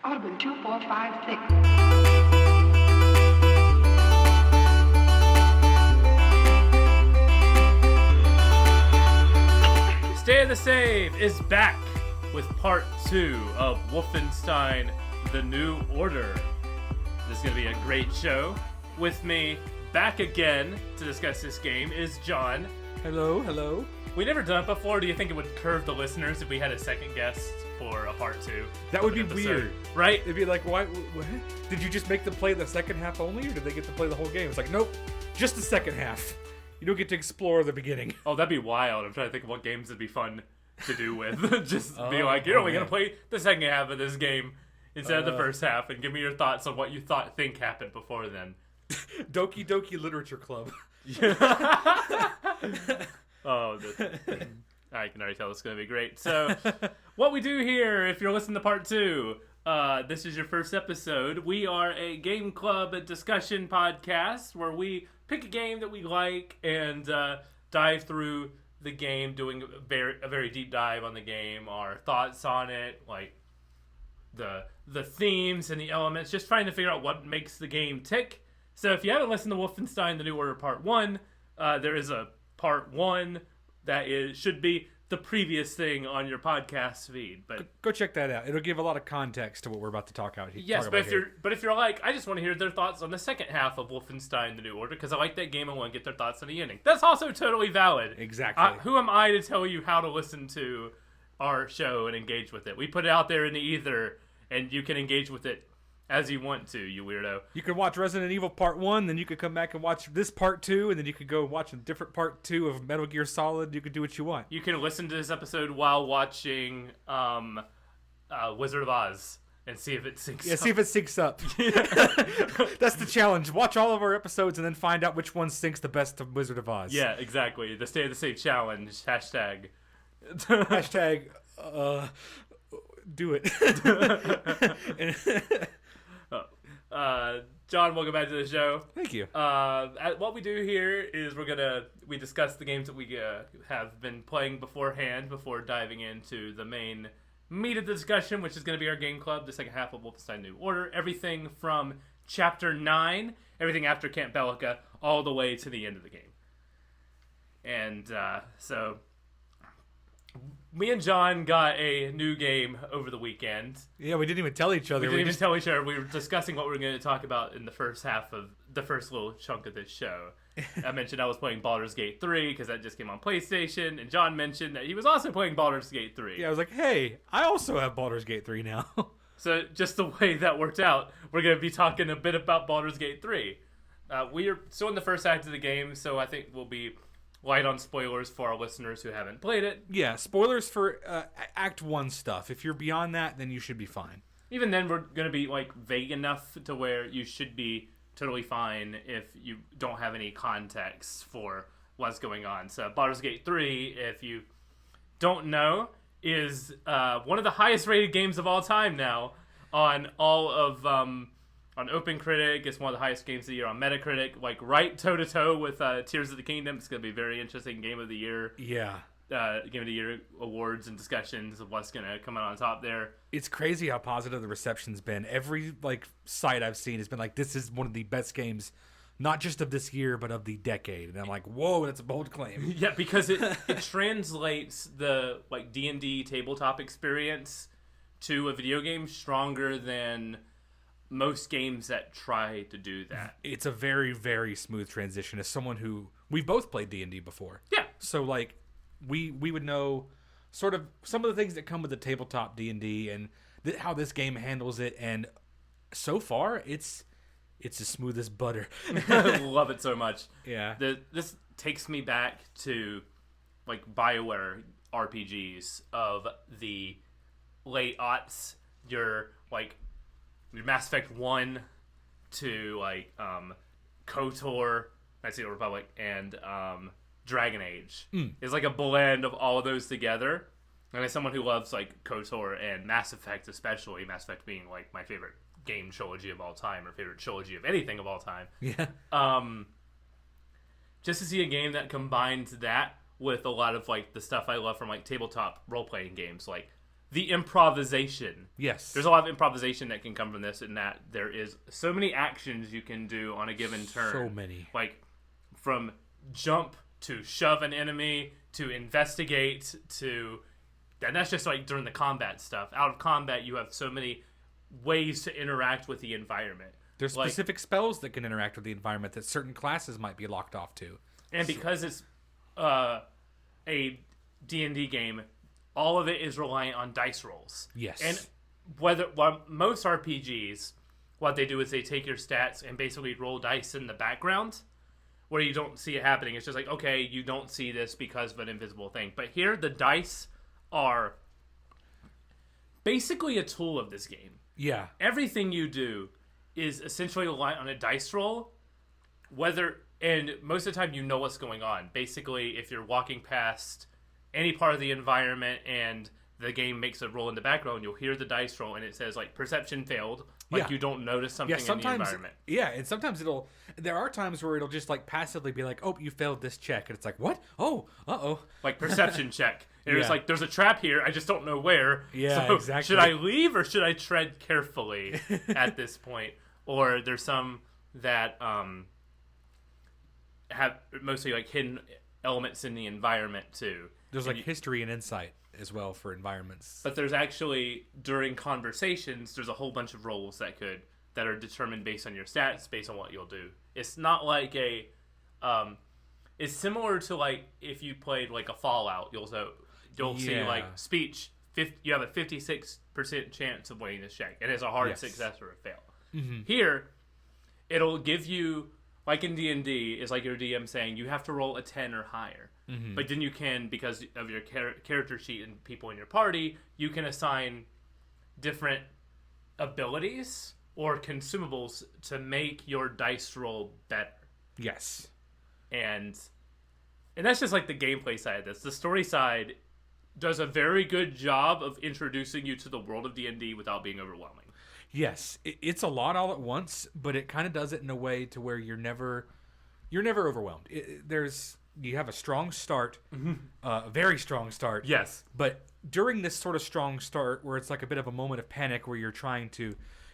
Audubon 2456. Stay the Save is back with part 2 of Wolfenstein The New Order. This is going to be a great show. With me, back again to discuss this game, is John. Hello. We never done it before. Do you think it would curve the listeners if we had a second guest for a part 2? That would be weird. Right? It'd be like, why? What? Did you just make them play the second half only, or did they get to play the whole game? It's like, nope, just the second half. You don't get to explore the beginning. Oh, that'd be wild. I'm trying to think of what games would be fun to do with. Just be like, you're only going to play the second half of this game instead of the first half, and give me your thoughts on what you think happened before then. Doki Doki Literature Club. Oh, I can already tell it's going to be great. So, what we do here, if you're listening to part 2, this is your first episode. We are a game club, a discussion podcast where we pick a game that we like and dive through the game, doing a very deep dive on the game, our thoughts on it, like the themes and the elements, just trying to figure out what makes the game tick. So if you haven't listened to Wolfenstein: The New Order Part 1, there is a Part 1 that should be the previous thing on your podcast feed. But go check that out. It'll give a lot of context to what we're about to talk about here. Yes, but if you're like, I just want to hear their thoughts on the second half of Wolfenstein: The New Order because I like that game and want to get their thoughts on the ending. That's also totally valid. Exactly. Who am I to tell you how to listen to our show and engage with it? We put it out there in the ether, and you can engage with it as you want to, you weirdo. You could watch Resident Evil Part 1, then you could come back and watch this Part 2, and then you could go watch a different Part 2 of Metal Gear Solid. You could do what you want. You can listen to this episode while watching Wizard of Oz and see if it syncs up. Yeah, see if it syncs up. That's the challenge. Watch all of our episodes and then find out which one syncs the best to Wizard of Oz. Yeah, exactly. The Stay the Safe challenge. Hashtag. Hashtag, do it. John, welcome back to the show. Thank you. What we do here is we discuss the games that we have been playing beforehand before diving into the main meat of the discussion, which is going to be our game club, the second half of Wolfenstein New Order. Everything from Chapter 9, everything after Camp Bellica, all the way to the end of the game. And so me and John got a new game over the weekend. Yeah, we didn't even tell each other. We didn't even tell each other. We were discussing what we were going to talk about in the first half of the first little chunk of this show. I mentioned I was playing Baldur's Gate 3 because that just came on PlayStation, and John mentioned that he was also playing Baldur's Gate 3. Yeah, I was like, hey, I also have Baldur's Gate 3 now. So just the way that worked out, we're going to be talking a bit about Baldur's Gate 3. We are still in the first act of the game, so I think we'll be light on spoilers for our listeners who haven't played it. Yeah, spoilers for Act 1 stuff. If you're beyond that, then you should be fine. Even then, we're going to be vague enough to where you should be totally fine if you don't have any context for what's going on. So Baldur's Gate 3, if you don't know, is one of the highest rated games of all time now on all of... on OpenCritic, it's one of the highest games of the year on Metacritic, right toe-to-toe with Tears of the Kingdom. It's going to be a very interesting Game of the Year. Yeah. Game of the Year awards and discussions of what's going to come out on top there. It's crazy how positive the reception's been. Every site I've seen has been like, this is one of the best games, not just of this year, but of the decade. And I'm like, whoa, that's a bold claim. Yeah, because it translates the D&D tabletop experience to a video game stronger than most games that try to do that. It's a very, very smooth transition. As someone who... We've both played D&D before. Yeah. So, we would know sort of some of the things that come with the tabletop D&D and how this game handles it. And so far, it's as smooth as butter. I love it so much. Yeah. This takes me back to, BioWare RPGs of the late aughts. Your Mass Effect 1 to KOTOR, Knights of the Republic, and Dragon Age. It's a blend of all of those together. And as someone who loves KOTOR and Mass Effect especially, Mass Effect being my favorite game trilogy of all time, or favorite trilogy of anything of all time. Yeah. Just to see a game that combines that with a lot of the stuff I love from tabletop role playing games, the improvisation. Yes. There's a lot of improvisation that can come from this, in that there is so many actions you can do on a given turn. So many. Like, from jump to shove an enemy to investigate to... And that's just like during the combat stuff. Out of combat, you have so many ways to interact with the environment. There's specific spells that can interact with the environment that certain classes might be locked off to. And because it's a D&D game, all of it is reliant on dice rolls. Yes. And most RPGs, what they do is they take your stats and basically roll dice in the background where you don't see it happening. It's just like, okay, you don't see this because of an invisible thing. But here, the dice are basically a tool of this game. Yeah. Everything you do is essentially reliant on a dice roll, and most of the time you know what's going on. Basically, if you're walking past any part of the environment and the game makes a roll in the background, you'll hear the dice roll and it says like perception failed, like you don't notice something in the environment. Yeah, and sometimes there are times where it'll just like passively be like, oh, you failed this check, and it's like, what? Oh, uh-oh. Like perception check. And it's like, there's a trap here, I just don't know where. Yeah, so exactly. Should I leave or should I tread carefully at this point? Or there's some that have mostly like hidden elements in the environment too. There's like history and insight as well for environments. But there's actually, during conversations, there's a whole bunch of rolls that are determined based on your stats, based on what you'll do. It's not like it's similar to like if you played like a Fallout, you'll see like speech. You have a 56% chance of winning this check, and it's a hard success or a fail. Mm-hmm. Here, it'll give you, like in D&D, is like your DM saying you have to roll a 10 or higher. Mm-hmm. But then you can, because of your character sheet and people in your party, you can assign different abilities or consumables to make your dice roll better. Yes. And that's just like the gameplay side of this. The story side does a very good job of introducing you to the world of D&D without being overwhelming. Yes, it's a lot all at once, but it kind of does it in a way to where you're never overwhelmed. You have a strong start, a very strong start. Yes. But during this sort of strong start, where it's like a bit of a moment of panic, where you're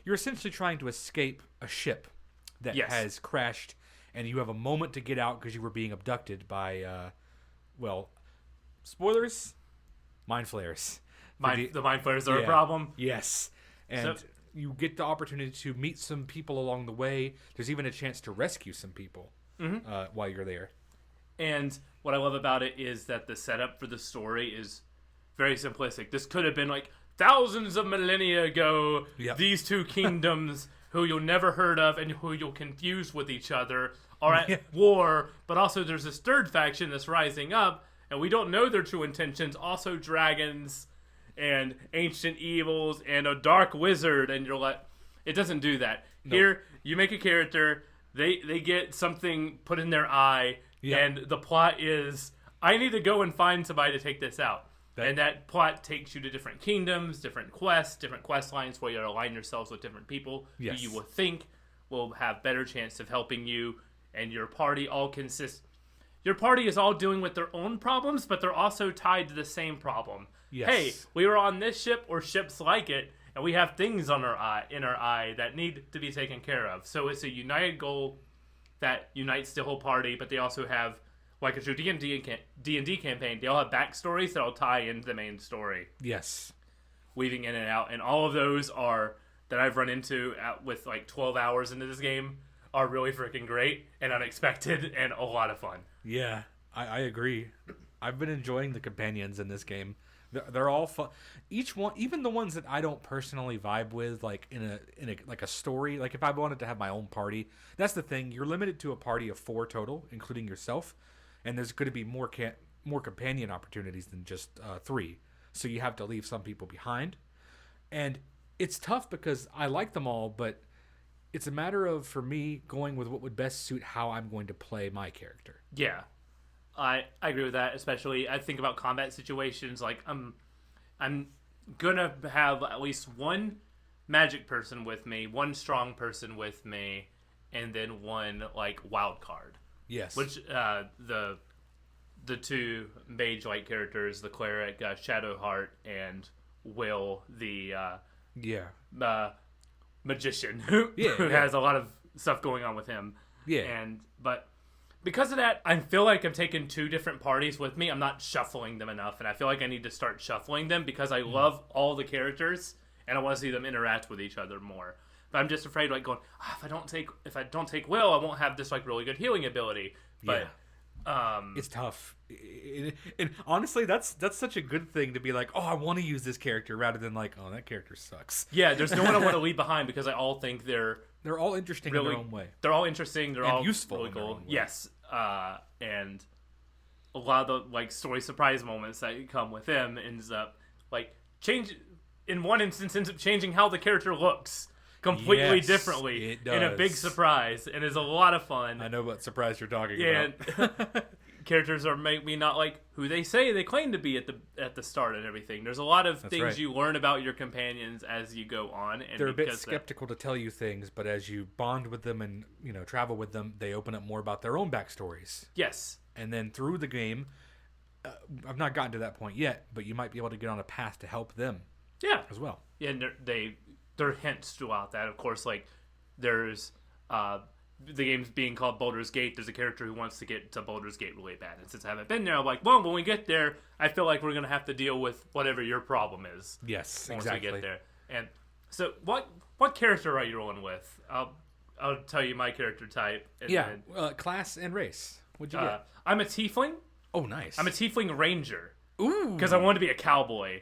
essentially trying to escape a ship that has crashed, and you have a moment to get out because you were being abducted by, spoilers, mind flares. The mind flares are a problem. Yes, and you get the opportunity to meet some people along the way. There's even a chance to rescue some people while you're there. And what I love about it is that the setup for the story is very simplistic. This could have been like thousands of millennia ago, these two kingdoms who you'll never heard of and who you'll confuse with each other are at war, but also there's this third faction that's rising up, and we don't know their true intentions, also dragons and ancient evils and a dark wizard, and you're like, it doesn't do that. Nope. Here, you make a character, they get something put in their eye, and the plot is, I need to go and find somebody to take this out. And that plot takes you to different kingdoms, different quest lines where you align yourselves with different people who you will think will have better chance of helping you, and your party your party is all dealing with their own problems, but they're also tied to the same problem. Yes. Hey, we were on this ship or ships like it, and we have things in our eye that need to be taken care of. So it's a united goal that unites the whole party, but they also have, like a true D&D campaign, they all have backstories that'll tie into the main story. Yes. Weaving in and out. And all of those that I've run into with like 12 hours into this game are really freaking great and unexpected and a lot of fun. Yeah, I agree. I've been enjoying the companions in this game. They're all fun. Each one, even the ones that I don't personally vibe with, like in a story. Like if I wanted to have my own party, that's the thing. You're limited to a party of 4 total, including yourself, and there's going to be more companion opportunities than just 3. So you have to leave some people behind, and it's tough because I like them all, but it's a matter of, for me, going with what would best suit how I'm going to play my character. Yeah. I agree with that, especially I think about combat situations. Like I'm gonna have at least one magic person with me, one strong person with me, and then one like wild card. Yes. Which the 2 mage like characters, the cleric Shadowheart and Will, the magician who has a lot of stuff going on with him. Yeah. But because of that, I feel like I'm taking two different parties with me. I'm not shuffling them enough, and I feel like I need to start shuffling them because I love all the characters and I want to see them interact with each other more. But I'm just afraid, like, going, if I don't take Will, I won't have this like really good healing ability. But it's tough. And honestly, that's such a good thing to be like, oh, I want to use this character rather than like, oh, that character sucks. Yeah, there's no one I want to leave behind because I all think they're all interesting in their own way. They're all interesting. They're all useful, really in their cool. own way. Yes, and a lot of the like story surprise moments that come with them ends up like in one instance ends up changing how the character looks completely differently in a big surprise, and is a lot of fun. I know what surprise you're talking about. And characters are maybe not like who they say they claim to be at the start and everything. There's a lot of things you learn about your companions as you go on, and they're a bit skeptical to tell you things, but as you bond with them and travel with them, they open up more about their own backstories. Yes, and then through the game, I've not gotten to that point yet, but you might be able to get on a path to help them. Yeah, as well. Yeah, and there are hints throughout that. Of course, like there's the game's being called Baldur's Gate. There's a character who wants to get to Baldur's Gate really bad, and since I haven't been there, I'm like, well, when we get there, I feel like we're gonna have to deal with whatever your problem is. Yes, once exactly. we get there. And so, what character are you rolling with? I'll tell you my character type. And class and race. What'd you get? I'm a tiefling. Oh, nice. I'm a tiefling ranger. Ooh, because I wanted to be a cowboy.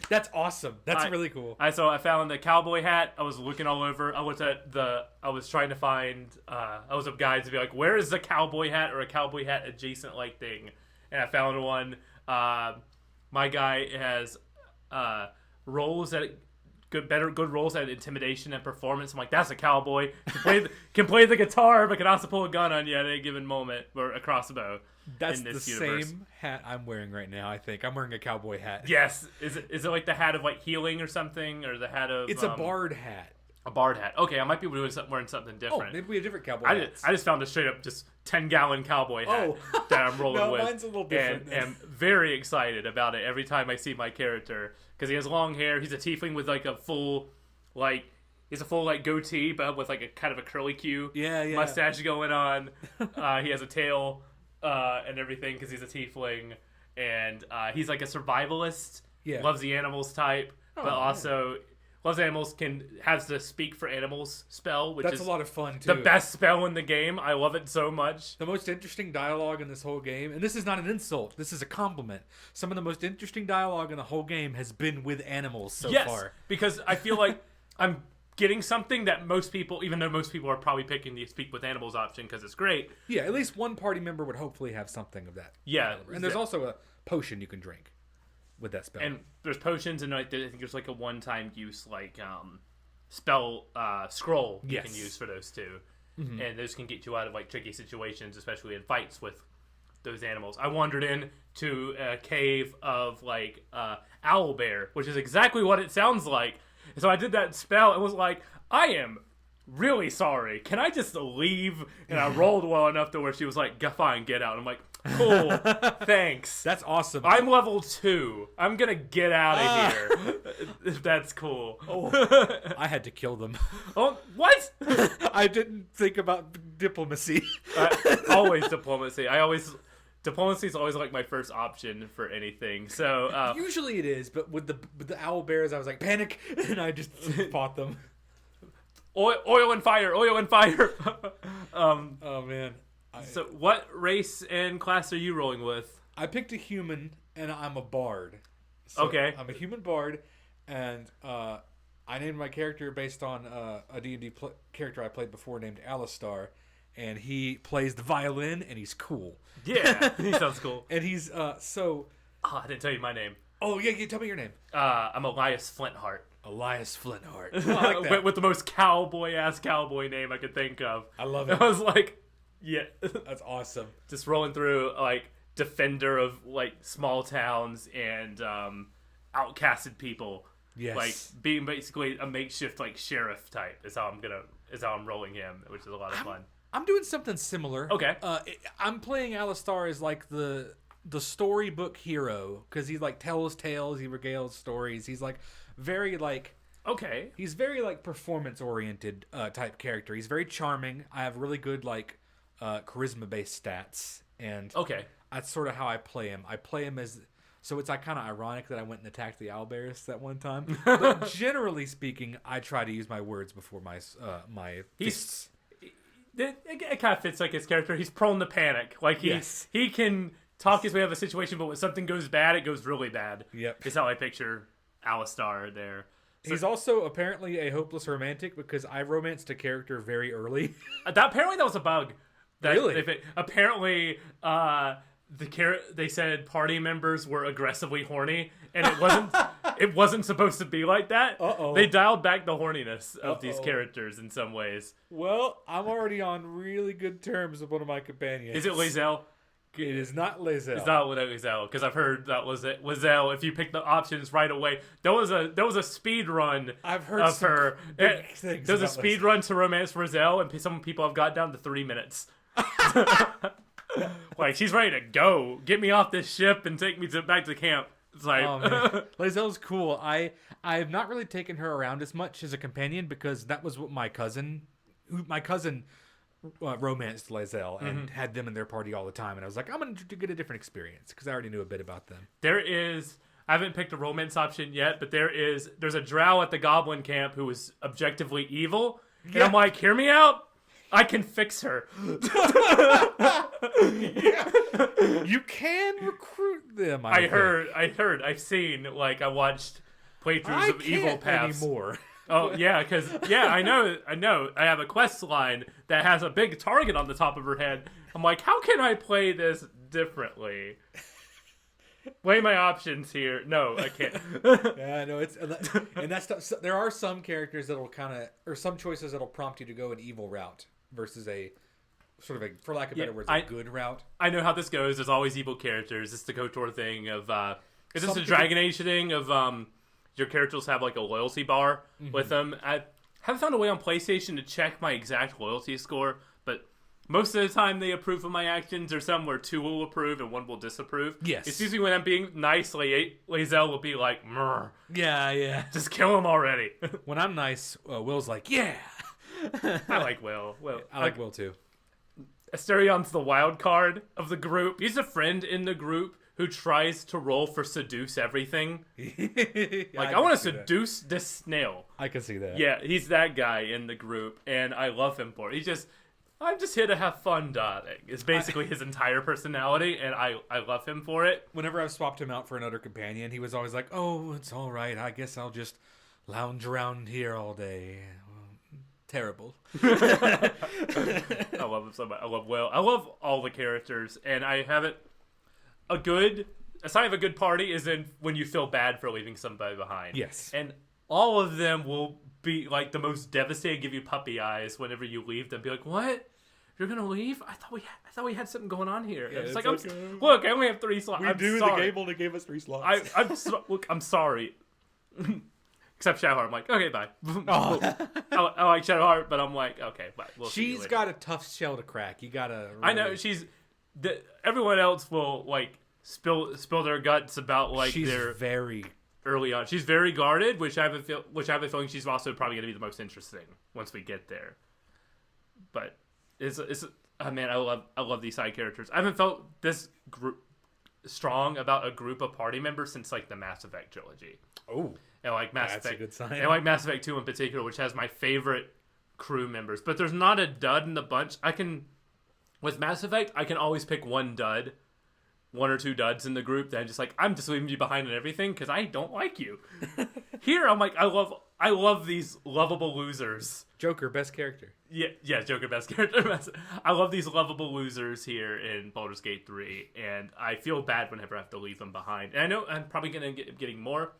That's awesome. That's really cool. So I found the cowboy hat. I was looking all over. I was trying to find. I was a guide to be like, where is the cowboy hat or a cowboy hat adjacent like thing? And I found one. My guy has rolls at good rolls at intimidation and performance. I'm like, that's a cowboy. Can play the guitar, but can also pull a gun on you at any given moment, or a crossbow. That's the same hat I'm wearing right now. I think I'm wearing a cowboy hat. Yes, is it like the hat of like healing or something, or the hat of? It's a bard hat. A bard hat. Okay, I might be wearing something different. Oh, maybe we have different cowboy hats. I just found a straight up just 10-gallon cowboy hat that I'm rolling with. Mine's a little different. And am very excited about it every time I see my character because he has long hair. He's a tiefling with like a full goatee, but with like a kind of a curly Q mustache going on. He has a tail and everything because he's a tiefling, and he's like a survivalist. Yeah, loves the animals type, but also. Loves Animals has the Speak for Animals spell, which is a lot of fun too. The best spell in the game. I love it so much. The most interesting dialogue in this whole game, and this is not an insult, this is a compliment. Some of the most interesting dialogue in the whole game has been with animals so far. Because I feel like I'm getting something that most people, even though most people are probably picking the Speak with Animals option because it's great. Yeah, at least one party member would hopefully have something of that. Yeah. Caliber. And there's also a potion you can drink with that spell. And there's potions, and I think there's like a one-time use like spell scroll you can use for those two. Mm-hmm. And those can get you out of like tricky situations, especially in fights with those animals. I wandered into a cave of like owl bear, which is exactly what it sounds like. So I did that spell and was like, I am really sorry. Can I just leave? And I rolled well enough to where she was like, fine, get out. And I'm like, cool, thanks. That's awesome. I'm level 2. I'm gonna get out of here. That's cool. I had to kill them. Oh, what? I didn't think about diplomacy. Always diplomacy. Diplomacy is always like my first option for anything. So usually it is, but with the owl bears, I was like panic, and I just fought them. Oil and fire! Oil and fire! Oh man. So what race and class are you rolling with? I picked a human, and I'm a bard. So okay. I'm a human bard, and I named my character based on a D&D character I played before named Alistar, and he plays the violin, and he's cool. Yeah, he sounds cool. And he's so... Oh, I didn't tell you my name. Oh, yeah, tell me your name. I'm Elias Flintheart. Elias Flintheart. Oh, I like that. With the most cowboy-ass cowboy name I could think of. I love it. I was like... Yeah. That's awesome. Just rolling through, like, defender of, like, small towns and outcasted people. Yes. Like, being basically a makeshift, like, sheriff type is how I'm rolling him, which is a lot of fun. I'm doing something similar. Okay. I'm playing Alistar as, like, the the storybook hero because he like tells tales, he regales stories. He's like very like Okay. he's very like performance oriented type character. He's very charming. I have really good like charisma based stats, and Okay. that's sort of how I play him. I play him as so it's like kind of ironic that I went and attacked the owlbears that one time. But generally speaking, I try to use my words before my my fists. It kind of fits like his character. He's prone to panic. Like he can talk his way out of a situation, but when something goes bad, it goes really bad. Yep. Is how I picture Alistar there. So, he's also apparently a hopeless romantic because I romanced a character very early. apparently that was a bug. Really? Apparently, they said party members were aggressively horny, and it wasn't supposed to be like that. Uh-oh. They dialed back the horniness of these characters in some ways. Well, I'm already on really good terms with one of my companions. Is it Lae'zel? It is not Lae'zel. It's not Lae'zel, because I've heard that was it. Lae'zel, if you pick the options right away, there was a speed run. I've heard of some her. big things. There's a about speed run to romance Lae'zel, and some people have got down to 3 minutes. Like, she's ready to go. Get me off this ship and take me back to camp. It's like, Oh, man. Lae'zel's cool. I have not really taken her around as much as a companion because that was what my cousin romanced Lae'zel and had them in their party all the time, and I was like, I'm going to get a different experience because I already knew a bit about them. I haven't picked a romance option yet, but there's a drow at the goblin camp who is objectively evil, and I'm like, hear me out. I can fix her. You can recruit them. I've seen, like, I watched playthroughs of Evil Paths. Anymore. Oh, yeah, because, I know. I have a quest line that has a big target on the top of her head. I'm like, how can I play this differently? Weigh my options here. No, I can't. Yeah, no, and that's there are some characters that'll or some choices that'll prompt you to go an evil route versus a sort of for lack of better words, a good route. I know how this goes. There's always evil characters. It's the KOTOR thing of, is this a Dragon Age thing of, your characters have like a loyalty bar with them. I haven't found a way on PlayStation to check my exact loyalty score, but most of the time they approve of my actions, or some where 2 will approve and 1 will disapprove. Yes. It's usually when I'm being nice, Lae'zel will be like, "Mrr, Yeah. just kill him already." When I'm nice, Will's like, yeah. I like Will. I like Will too. Asterion's the wild card of the group. He's a friend in the group who tries to roll for seduce everything. Like, I want to seduce this snail. I can see that. Yeah, he's that guy in the group, and I love him for it. I'm just here to have fun, darling. It's basically his entire personality, and I love him for it. Whenever I've swapped him out for another companion, he was always like, oh, it's all right. I guess I'll just lounge around here all day. Terrible. I love him so much. I love Will. I love all the characters, and I haven't... A sign of a good party is when you feel bad for leaving somebody behind. Yes. And all of them will be like the most devastated, give you puppy eyes whenever you leave them. Be like, what? You're gonna leave? I thought we had something going on here. Yeah, it's like, look, I only have 3 slots. The game only gave us 3 slots. I'm sorry. Except Shadowheart, I'm like, okay, bye. Oh. I like Shadowheart, but I'm like, okay, bye. We'll see you She's later. got a tough shell to crack. You gotta. Really... I know everyone else will like spill their guts about like their very early on. She's very guarded, which I have a feeling she's also probably gonna be the most interesting once we get there. But it's man, I love these side characters. I haven't felt this strong about a group of party members since like the Mass Effect trilogy. Oh. And like Mass That's Effect, a good sign. And like Mass Effect 2 in particular, which has my favorite crew members. But there's not a dud in the bunch. With Mass Effect, I can always pick one or 2 duds in the group that I'm just leaving you behind and everything because I don't like you. Here, I'm like, I love these lovable losers. Joker, best character. Yeah, Joker, best character. I love these lovable losers here in Baldur's Gate 3, and I feel bad whenever I have to leave them behind. And I know I'm probably going to getting more.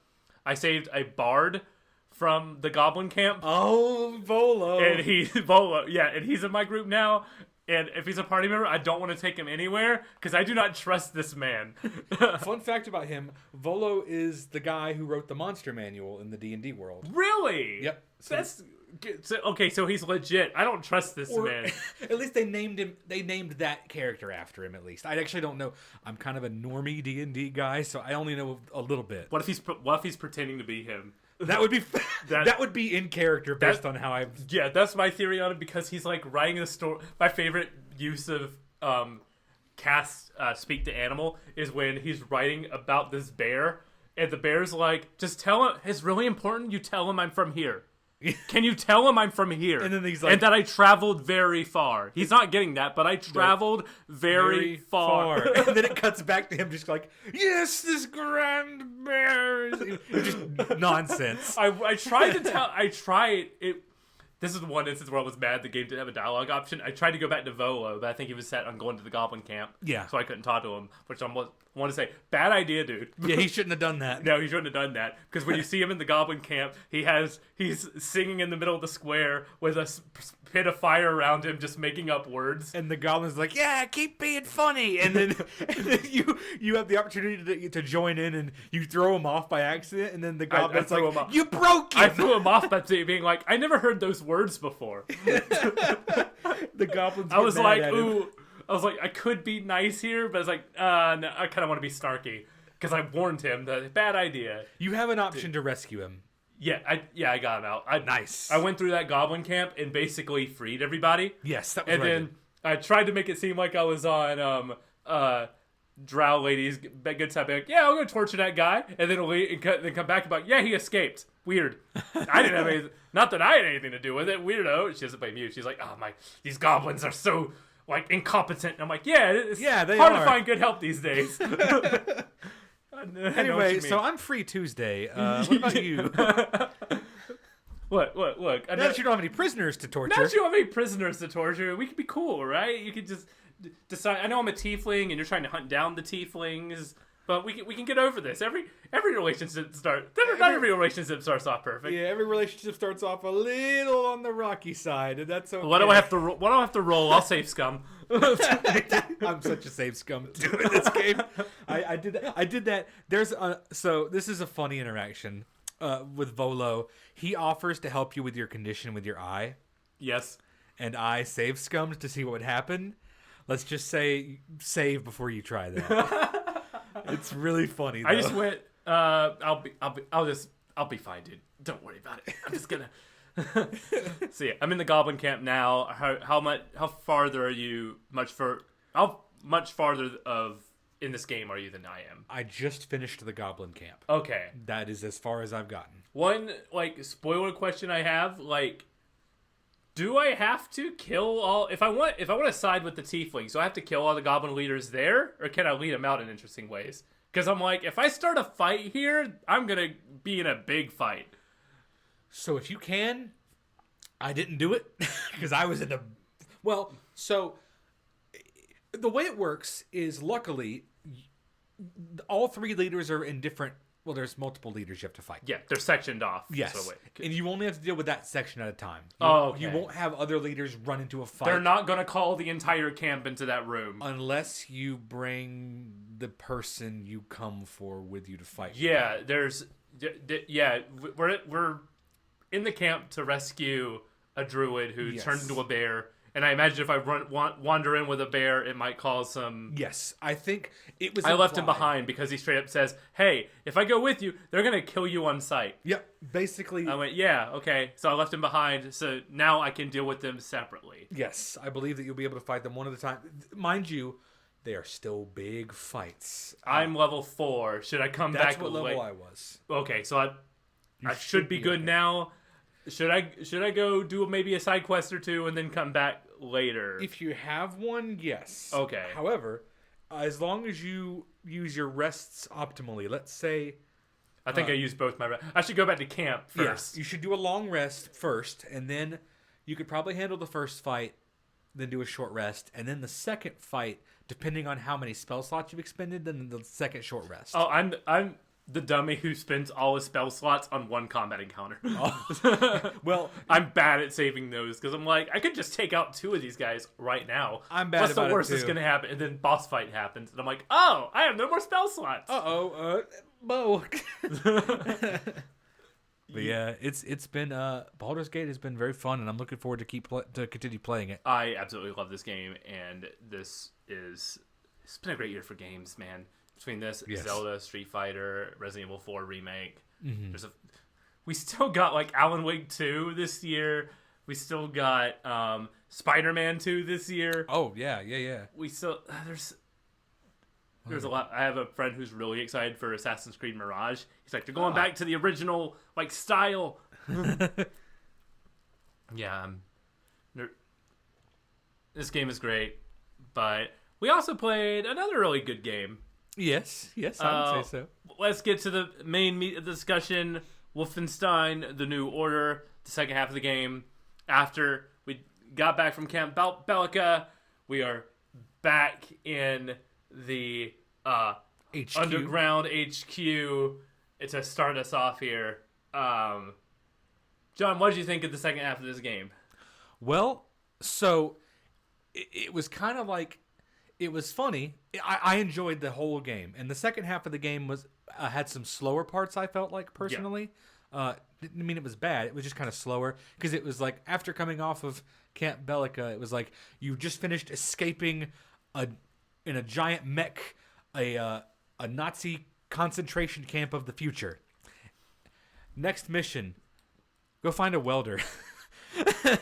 I saved a bard from the Goblin Camp. Oh, Volo. And he's in my group now. And if he's a party member, I don't want to take him anywhere because I do not trust this man. Fun fact about him: Volo is the guy who wrote the monster manual in the D&D world. Really? Yep. That's So he's legit. I don't trust this man. At least they named him. They named that character after him. At least I actually don't know. I'm kind of a normie D&D guy, so I only know a little bit. What if he's pretending to be him? That would be that would be in character based on how I. Yeah, that's my theory on it, because he's like writing a story. My favorite use of cast speak to animal is when he's writing about this bear, and the bear's like, just tell him it's really important you tell him I'm from here. Can you tell him I'm from here? And then he's like, and that I traveled very far. He's not getting that, but I traveled very far. And then it cuts back to him just like, yes, this grand bear. Just nonsense. I tried to tell. I tried it. This is the one instance where I was mad the game didn't have a dialogue option. I tried to go back to Volo, but I think he was set on going to the Goblin Camp. Yeah. So I couldn't talk to him, which I want to say, bad idea, dude. Yeah, he shouldn't have done that. No, he shouldn't have done that. Because when you see him in the Goblin Camp, he's singing in the middle of the square with a pit of fire around him, just making up words. And the Goblin's like, yeah, keep being funny. And then you have the opportunity to join in, and you throw him off by accident. And then the Goblin's like, you broke him. I threw him off by being like, I never heard those words before. The Goblin's I was like, ooh. I was like, I could be nice here, but I was like, no, I kind of want to be snarky. Because I warned him that bad idea. You have an option to rescue him. Yeah, I got him out. Nice. I went through that Goblin Camp and basically freed everybody. Yes, that was and then I tried to make it seem like I was on Drow Lady's good side. Be like, yeah, I'm going to torture that guy. And then then come back and be like, yeah, he escaped. Weird. I didn't have anything. Not that I had anything to do with it. Weirdo. She doesn't play mute. She's like, oh, these goblins are so... like incompetent. And I'm like, yeah, it's they hard are. to find good help these days. Anyway, so I'm free Tuesday. What about you? What? Look. Now that you don't have any prisoners to torture. Now that you don't have any prisoners to torture, we could be cool, right? You could just decide. I know I'm a tiefling, and you're trying to hunt down the tieflings, but we can get over this. Every relationship not every relationship starts off perfect. Yeah, every relationship starts off a little on the rocky side, and that's okay. What do I have to roll? I'll save scum. I'm such a safe scum too in this game. I did that. So this is a funny interaction with Volo. He offers to help you with your condition with your eye. Yes. And I save scummed to see what would happen. Let's just say save before you try that. It's really funny, though. I just went. I'll be fine, dude. Don't worry about it. I'm just gonna. So yeah, I'm in the Goblin Camp now. How farther are you? How much farther in this game are you than I am? I just finished the Goblin Camp. Okay, that is as far as I've gotten. One spoiler question I have, do I have to kill all? If I want to side with the Tieflings, so I have to kill all the Goblin leaders there, or can I lead them out in interesting ways? Because I'm like, if I start a fight here, I'm gonna be in a big fight. So if you can, I didn't do it because I was in a... Well, so the way it works is, luckily, all three leaders are in different... Well, there's multiple leaders you have to fight. Yeah, they're sectioned off. Yes, and you only have to deal with that section at a time. Okay. You won't have other leaders run into a fight. They're not going to call the entire camp into that room. Unless you bring the person you come for with you to fight. Yeah, we're in the camp to rescue a druid who turned into a bear. And I imagine if I wander in with a bear, it might cause some... Yes, I think it was... I left him behind because he straight up says, hey, if I go with you, they're going to kill you on sight. Yep, basically... I went, yeah, okay. So I left him behind, so now I can deal with them separately. Yes, I believe that you'll be able to fight them one at a time. Mind you, they are still big fights. I'm level 4. Should I come back? That's what level I was. Okay, so I should be good now. Should I go do maybe a side quest or two and then come back later? If you have one, yes. Okay. However, as long as you use your rests optimally, let's say... I think I used both my rests. I should go back to camp first. Yeah, you should do a long rest first, and then you could probably handle the first fight, then do a short rest, and then the second fight, depending on how many spell slots you've expended, then the second short rest. Oh, I'm the dummy who spends all his spell slots on one combat encounter. Oh. Well, I'm bad at saving those because I'm like, I could just take out 2 of these guys right now. I'm bad What's about the worst it too. that's going to happen? And then boss fight happens. And I'm like, oh, I have no more spell slots. Bo. But yeah, it's been Baldur's Gate has been very fun, and I'm looking forward to continue playing it. I absolutely love this game, and it's been a great year for games, man. Between this, Zelda, Street Fighter, Resident Evil 4 remake, we still got like Alan Wake 2 this year. We still got Spider-Man 2 this year. Oh yeah. We still there's a lot. I have a friend who's really excited for Assassin's Creed Mirage. He's like, they're going back to the original like style. Yeah, this game is great, but we also played another really good game. Yes, I would say so. Let's get to the main meat of the discussion. Wolfenstein: The New Order, the second half of the game. After we got back from Camp Bellica, we are back in the HQ. underground HQ to start us off here. John, what did you think of the second half of this game? Well, so it was kind of like, it was funny. I enjoyed the whole game, and the second half of the game was had some slower parts. I felt like personally, didn't mean it was bad. It was just kind of slower because it was like after coming off of Camp Bellica, it was like you just finished escaping in a giant mech a Nazi concentration camp of the future. Next mission, go find a welder.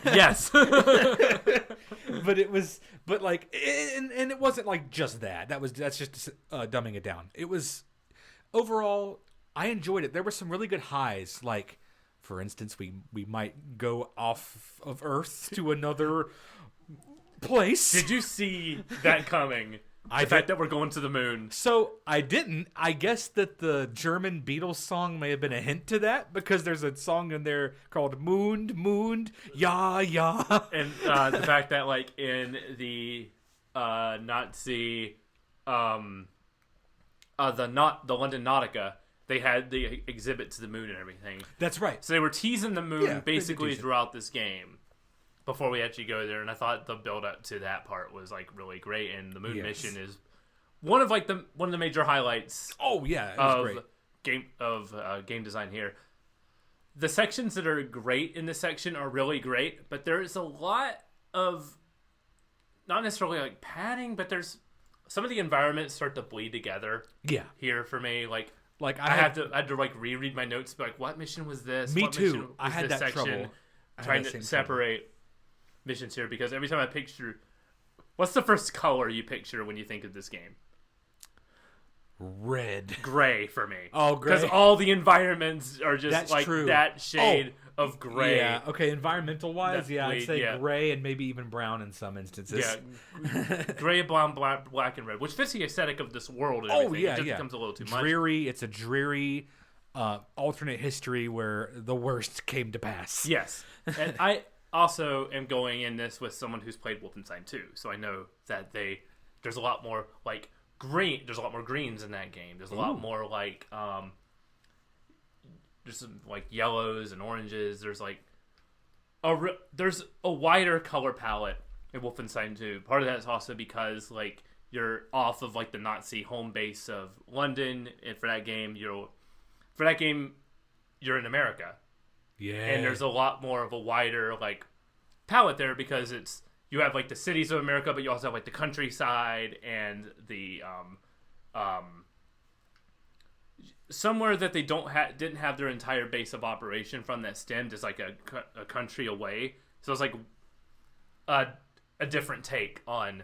Yes. But it wasn't like just that. That's just dumbing it down. It was overall, I enjoyed it. There were some really good highs. Like, for instance, we might go off of Earth to another place. Did you see that coming? The fact that we're going to the moon. So I didn't. I guess that the German Beatles song may have been a hint to that, because there's a song in there called Moond, ja, ja. And the fact that, like, in the Nazi, the London Nautica, they had the exhibit to the moon and everything. That's right. So they were teasing the moon basically tease it throughout this game before we actually go there, and I thought the build up to that part was like really great, and the moon mission is one of the major highlights. Oh yeah, it was great. Game design here. The sections that are great in this section are really great, but there's a lot of not necessarily like padding, but there's some of the environments start to bleed together. Yeah, here for me, like I had to like reread my notes, be like, what mission was this? Me what too. Mission was I had this that section? trouble. Trying to separate missions here, because every time I picture, what's the first color you picture when you think of this game? Red. Gray for me. Oh, gray. Because all the environments are just That's like true. that shade of gray. Yeah, okay, environmental wise, I'd say gray and maybe even brown in some instances. Yeah, gray, brown, black, and red, which fits the aesthetic of this world and everything. It just becomes a little too much. Dreary, it's a dreary alternate history where the worst came to pass. Yes. And I also am going in this with someone who's played Wolfenstein 2, so I know that there's a lot more like green. There's a lot more greens in that game. There's a lot more like there's some like yellows and oranges. There's like there's a wider color palette in Wolfenstein 2. Part of that is also because like you're off of like the Nazi home base of London, and for that game you're in America. Yeah. And there's a lot more of a wider like palette there, because you have like the cities of America, but you also have like the countryside and the somewhere that they didn't have their entire base of operation from that stemmed is like a country away. So it's like a different take on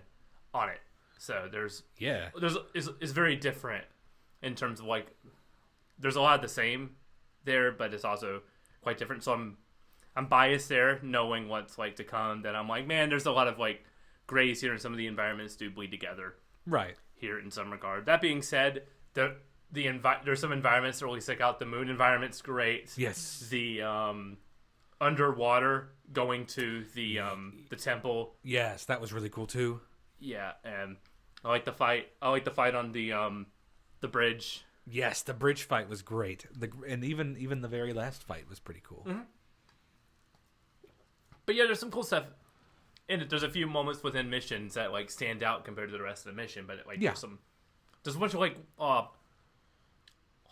it. So it's very different in terms of like there's a lot of the same there, but it's also quite different. So I'm biased there, knowing what's like to come. That I'm like, man, there's a lot of like grays here, and some of the environments do bleed together. Right. Here in some regard. That being said, there's some environments that really stick out. The moon environment's great. Yes. The underwater going to the temple. Yes, that was really cool too. Yeah, and I like the fight. On the bridge. Yes, the bridge fight was great. And even the very last fight was pretty cool. Mm-hmm. But yeah, there's some cool stuff in it. There's a few moments within missions that like stand out compared to the rest of the mission. But like there's a bunch of like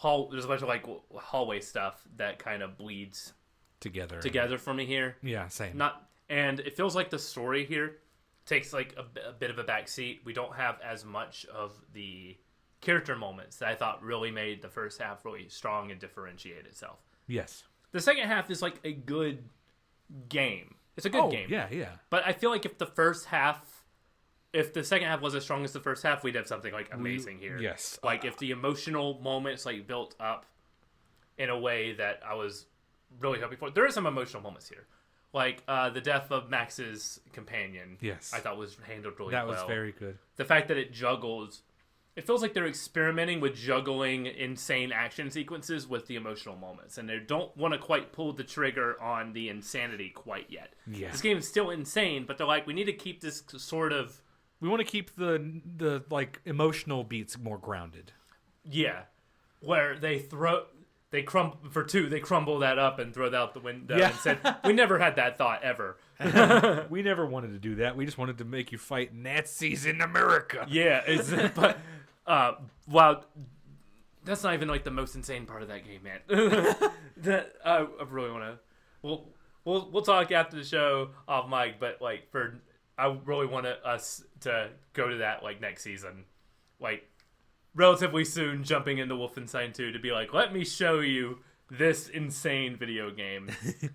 there's a bunch of like hallway stuff that kind of bleeds together for me here. Yeah, same. And it feels like the story here takes like a bit of a backseat. We don't have as much of the character moments that I thought really made the first half really strong and differentiate itself. Yes. The second half is like a good game. It's a good game. Yeah. But I feel like if the second half was as strong as the first half, we'd have something like amazing here. Yes. Like if the emotional moments like built up in a way that I was really hoping for. There are some emotional moments here. Like the death of Max's companion. Yes. I thought was handled really well. That was very good. The fact that it juggles. It feels like they're experimenting with juggling insane action sequences with the emotional moments. And they don't want to quite pull the trigger on the insanity quite yet. Yeah. This game is still insane, but they're like, we need to keep this sort of... We want to keep the like emotional beats more grounded. Yeah. Where they crumble that up and throw that out the window and said, we never had that thought ever. We never wanted to do that. We just wanted to make you fight Nazis in America. Yeah, but wow, that's not even like the most insane part of that game, man. That I really want to. We'll talk after the show off mic, but like I really want us to go to that like next season, like relatively soon, jumping into Wolfenstein 2 to be like, let me show you this insane video game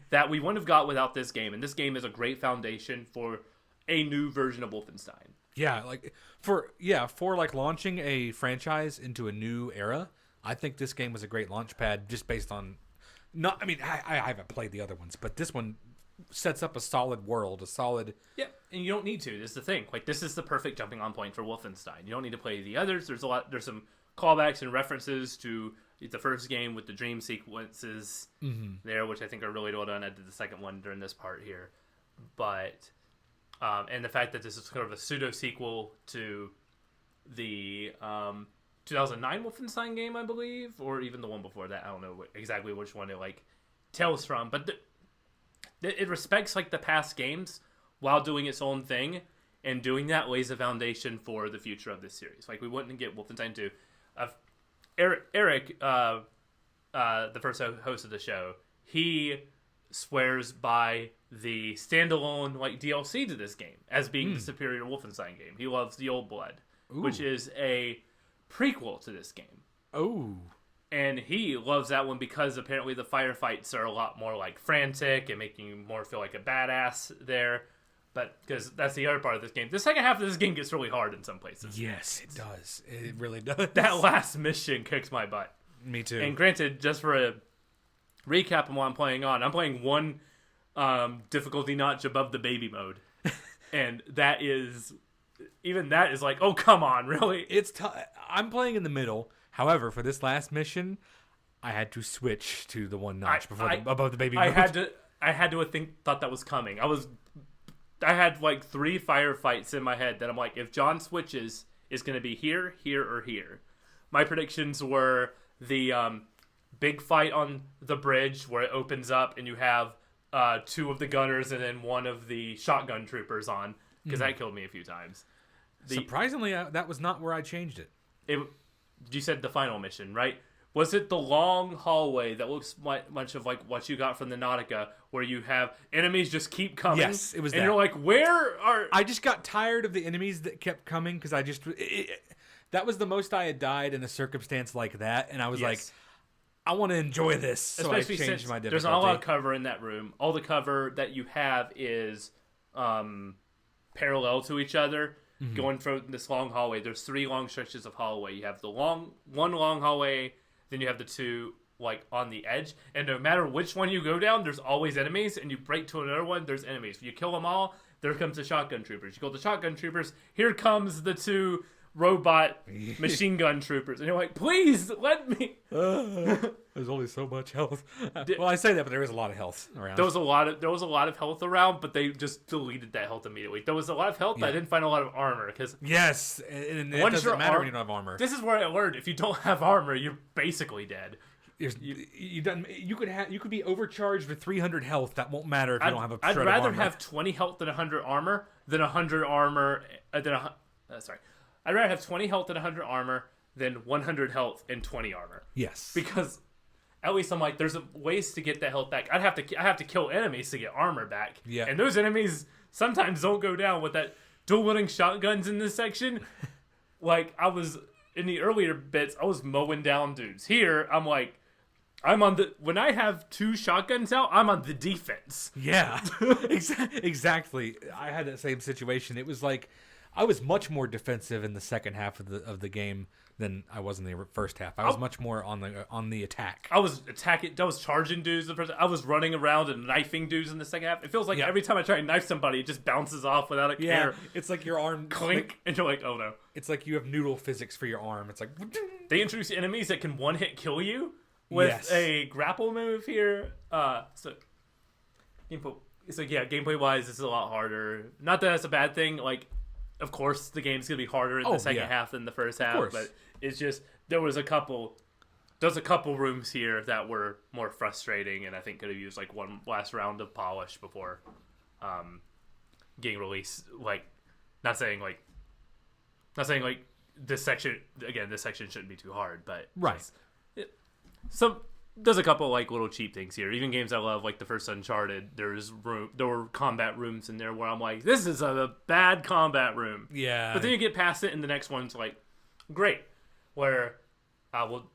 that we wouldn't have got without this game, and this game is a great foundation for a new version of Wolfenstein. Yeah, like for like launching a franchise into a new era, I think this game was a great launch pad just based on I haven't played the other ones, but this one sets up a solid world, Yeah, and you don't need to. This is the thing. Like this is the perfect jumping on point for Wolfenstein. You don't need to play the others. There's some callbacks and references to the first game with the dream sequences there, which I think are really well done. I did the second one during this part here, but and the fact that this is kind of a pseudo sequel to the 2009 Wolfenstein game, I believe, or even the one before that. I don't know exactly which one it like tells from, but it respects like the past games while doing its own thing, and doing that lays a foundation for the future of this series. Like we wouldn't get Wolfenstein 2. Eric, the first host of the show, he swears by the standalone like DLC to this game as being the superior Wolfenstein game. He loves the Old Blood, which is a prequel to this game. Oh. And he loves that one because apparently the firefights are a lot more like frantic and making you more feel like a badass there. But because that's the other part of this game. The second half of this game gets really hard in some places. Yes, it does. It really does. That last mission kicks my butt. Me too. And granted, just for a recap of what I'm playing on, I'm playing one difficulty notch above the baby mode. And that is like, oh, come on, really? I'm playing in the middle. However, for this last mission, I had to switch to the one notch above the baby mode. I had to thought that was coming. I had like 3 firefights in my head that I'm like, if John switches, it's going to be here, here, or here. My predictions were the big fight on the bridge where it opens up and you have 2 of the gunners and then 1 of the shotgun troopers on, because that killed me a few times. Surprisingly, that was not where I changed it. You said the final mission, right? Was it the long hallway that looks much of like what you got from the Nautica, where you have enemies just keep coming? Yes, it was that. And you're like, where are... I just got tired of the enemies that kept coming, because that was the most I had died in a circumstance like that, and I was like, I want to enjoy this, so especially I changed my difficulty. There's not a lot of cover in that room. All the cover that you have is parallel to each other. Going through this long hallway. There's 3 long stretches of hallway. You have the one long hallway, then you have the 2 like on the edge, and no matter which one you go down, there's always enemies, and you break to another one, there's enemies. If you kill them all, there comes the shotgun troopers. You kill the shotgun troopers, here comes the 2 robot machine gun troopers, and you're like, please let me. There's only so much health. Well, I say that, but there is a lot of health around. There was a lot of health around, but they just deleted that health immediately. There was a lot of health, but I didn't find a lot of armor, because yes, and it doesn't matter when you don't have armor. This is where I learned: if you don't have armor, you're basically dead. You could be overcharged with 300 health. That won't matter if you don't have a shred I'd of rather armor. have 20 health than 100 armor than 100 armor. I'd rather have 20 health than 100 armor than 100 health and 20 armor. Yes. Because at least I'm like, there's ways to get that health back. I have to kill enemies to get armor back. Yeah. And those enemies sometimes don't go down with that dual wielding shotguns in this section. Like, I was in the earlier bits, I was mowing down dudes. Here, I'm like, when I have 2 shotguns out, I'm on the defense. Yeah. Exactly. I had that same situation. It was like I was much more defensive in the second half of the game than I was in the first half. I was much more on the attack. I was charging dudes the first. I was running around and knifing dudes in the second half. It feels like every time I try to knife somebody, it just bounces off without a care. It's like your arm clink, and you're like, oh no. It's like you have noodle physics for your arm. It's like they introduce enemies that can one hit kill you with a grapple move here. Gameplay wise, this is a lot harder. Not that that's a bad thing. Like, of course, the game's gonna be harder in the second half than the first half, but it's just there's a couple rooms here that were more frustrating, and I think could have used like one last round of polish before getting released. Like, not saying this section shouldn't be too hard, but there's a couple like little cheap things here. Even games I love, like the first Uncharted, there were combat rooms in there where I'm like, this is a bad combat room. Yeah. But then you get past it, and the next one's like, great. Where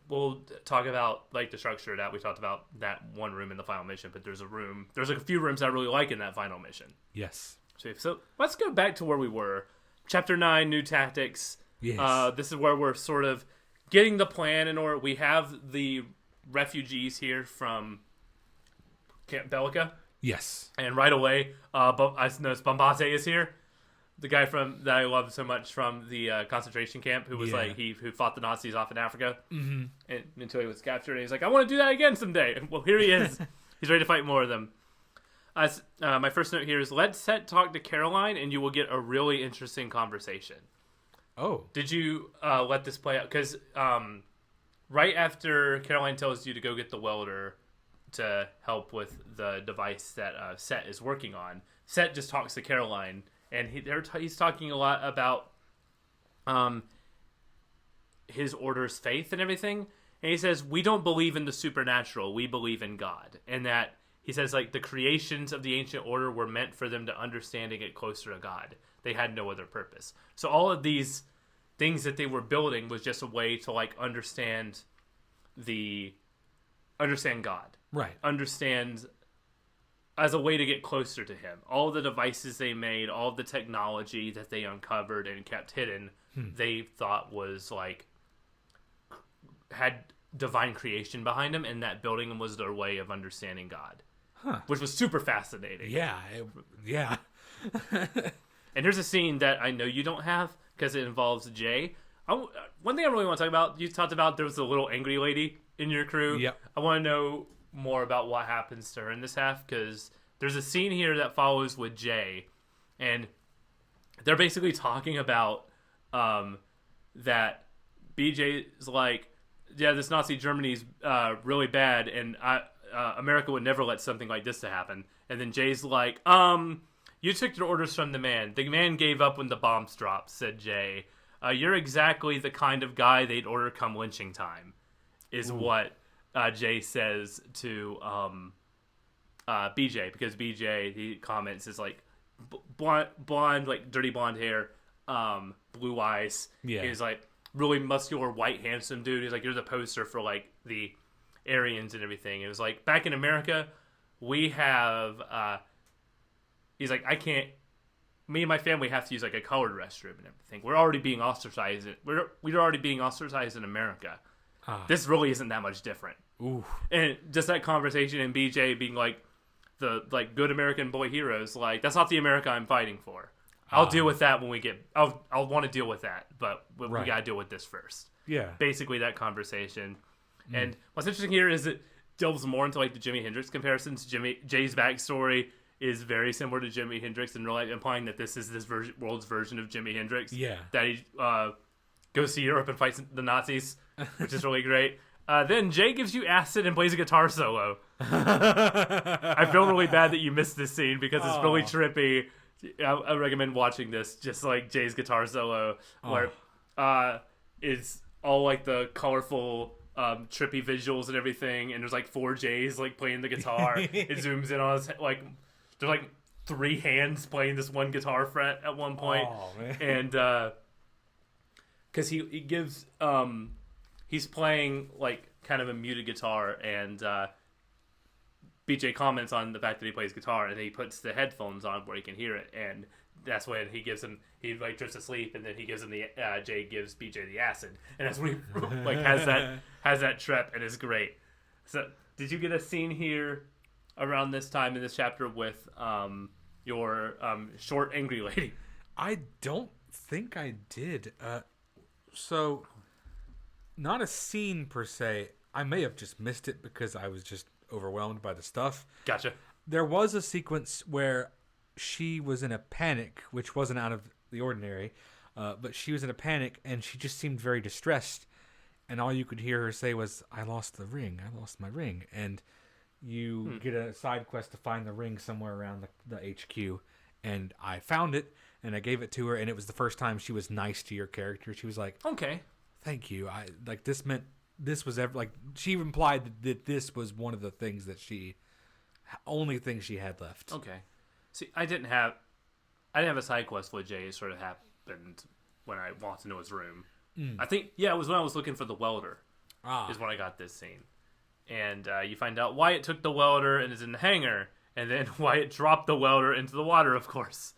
we'll talk about like the structure that we talked about that one room in the final mission, but there's a few rooms I really like in that final mission. Yes. So let's go back to where we were. Chapter 9, New Tactics. Yes. This is where we're sort of getting the plan in order. We have the refugees here from Camp Bellica. Yes. And right away, I noticed Bombate is here. The guy that I love so much from the concentration camp, who was who fought the Nazis off in Africa, until he was captured. And he's like, I want to do that again someday. Well, here he is. He's ready to fight more of them. My first note here is, let Set talk to Caroline, and you will get a really interesting conversation. Oh. Did you let this play out? Because right after Caroline tells you to go get the welder to help with the device that Set is working on, Set just talks to Caroline, and he's talking a lot about his order's faith and everything. And he says, we don't believe in the supernatural, we believe in God. And that, he says, like, the creations of the ancient order were meant for them to understand and get closer to God. They had no other purpose. So all of these things that they were building was just a way to, like, understand God. Right. Understand as a way to get closer to him. All the devices they made, all the technology that they uncovered and kept hidden, they thought was, like, had divine creation behind them, and that building was their way of understanding God. Huh. Which was super fascinating. Yeah. And here's a scene that I know you don't have, because it involves Jay. One thing I really want to talk about, you talked about there was a little angry lady in your crew. Yep. I want to know more about what happens to her in this half, because there's a scene here that follows with Jay, and they're basically talking about that BJ's like, yeah, this Nazi Germany's really bad, and America would never let something like this to happen. And then Jay's like, you took your orders from the man. The man gave up when the bombs dropped, said Jay. You're exactly the kind of guy they'd order come lynching time, is what Jay says to BJ, because BJ, he comments, is like blonde, like dirty blonde hair, blue eyes. Yeah. He's like really muscular, white, handsome dude. He's like, you're the poster for like the Aryans and everything. It was like, back in America, we have, he's like, me and my family have to use like a colored restroom and everything. We're already being ostracized. We're already being ostracized in America. This really isn't that much different. Ooh. And just that conversation and BJ being like the like good American boy heroes, like, that's not the America I'm fighting for. I'll deal with that when we get. I'll want to deal with that, but we gotta deal with this first. Yeah. Basically, that conversation. And what's interesting here is it delves more into like the Jimi Hendrix comparisons. Jay's backstory is very similar to Jimi Hendrix, and really implying that this is this world's version of Jimi Hendrix. Yeah. That he goes to Europe and fights the Nazis, which is really great. Then Jay gives you acid and plays a guitar solo. I feel really bad that you missed this scene because it's really trippy. I recommend watching this, just like Jay's guitar solo, where is all like the colorful trippy visuals and everything, and there's like 4 J's like playing the guitar. It zooms in on his like there's like 3 hands playing this one guitar fret at one point. Oh, man. And because he gives he's playing like kind of a muted guitar, and BJ comments on the fact that he plays guitar, and he puts the headphones on where he can hear it, and that's when he like drifts asleep, and then he gives him Jay gives BJ the acid, and that's when he like has that trip, and it's great. So did you get a scene here around this time in this chapter with your short angry lady? I don't think I did. So not a scene per se. I may have just missed it because I was just overwhelmed by the stuff. Gotcha. There was a sequence where she was in a panic, which wasn't out of the ordinary, but she was in a panic and she just seemed very distressed, and all you could hear her say was, I lost my ring, and you get a side quest to find the ring somewhere around the HQ, and I found it and I gave it to her, and it was the first time she was nice to your character. She was like, okay, thank you. I like this meant this was ever like she implied that this was one of the things that only thing she had left. Okay. See, I didn't have a side quest with Jay. It sort of happened when I walked into his room. I think it was when I was looking for the welder. Is when I got this scene, and you find out Wyatt took the welder and is in the hangar, and then Wyatt dropped the welder into the water, of course,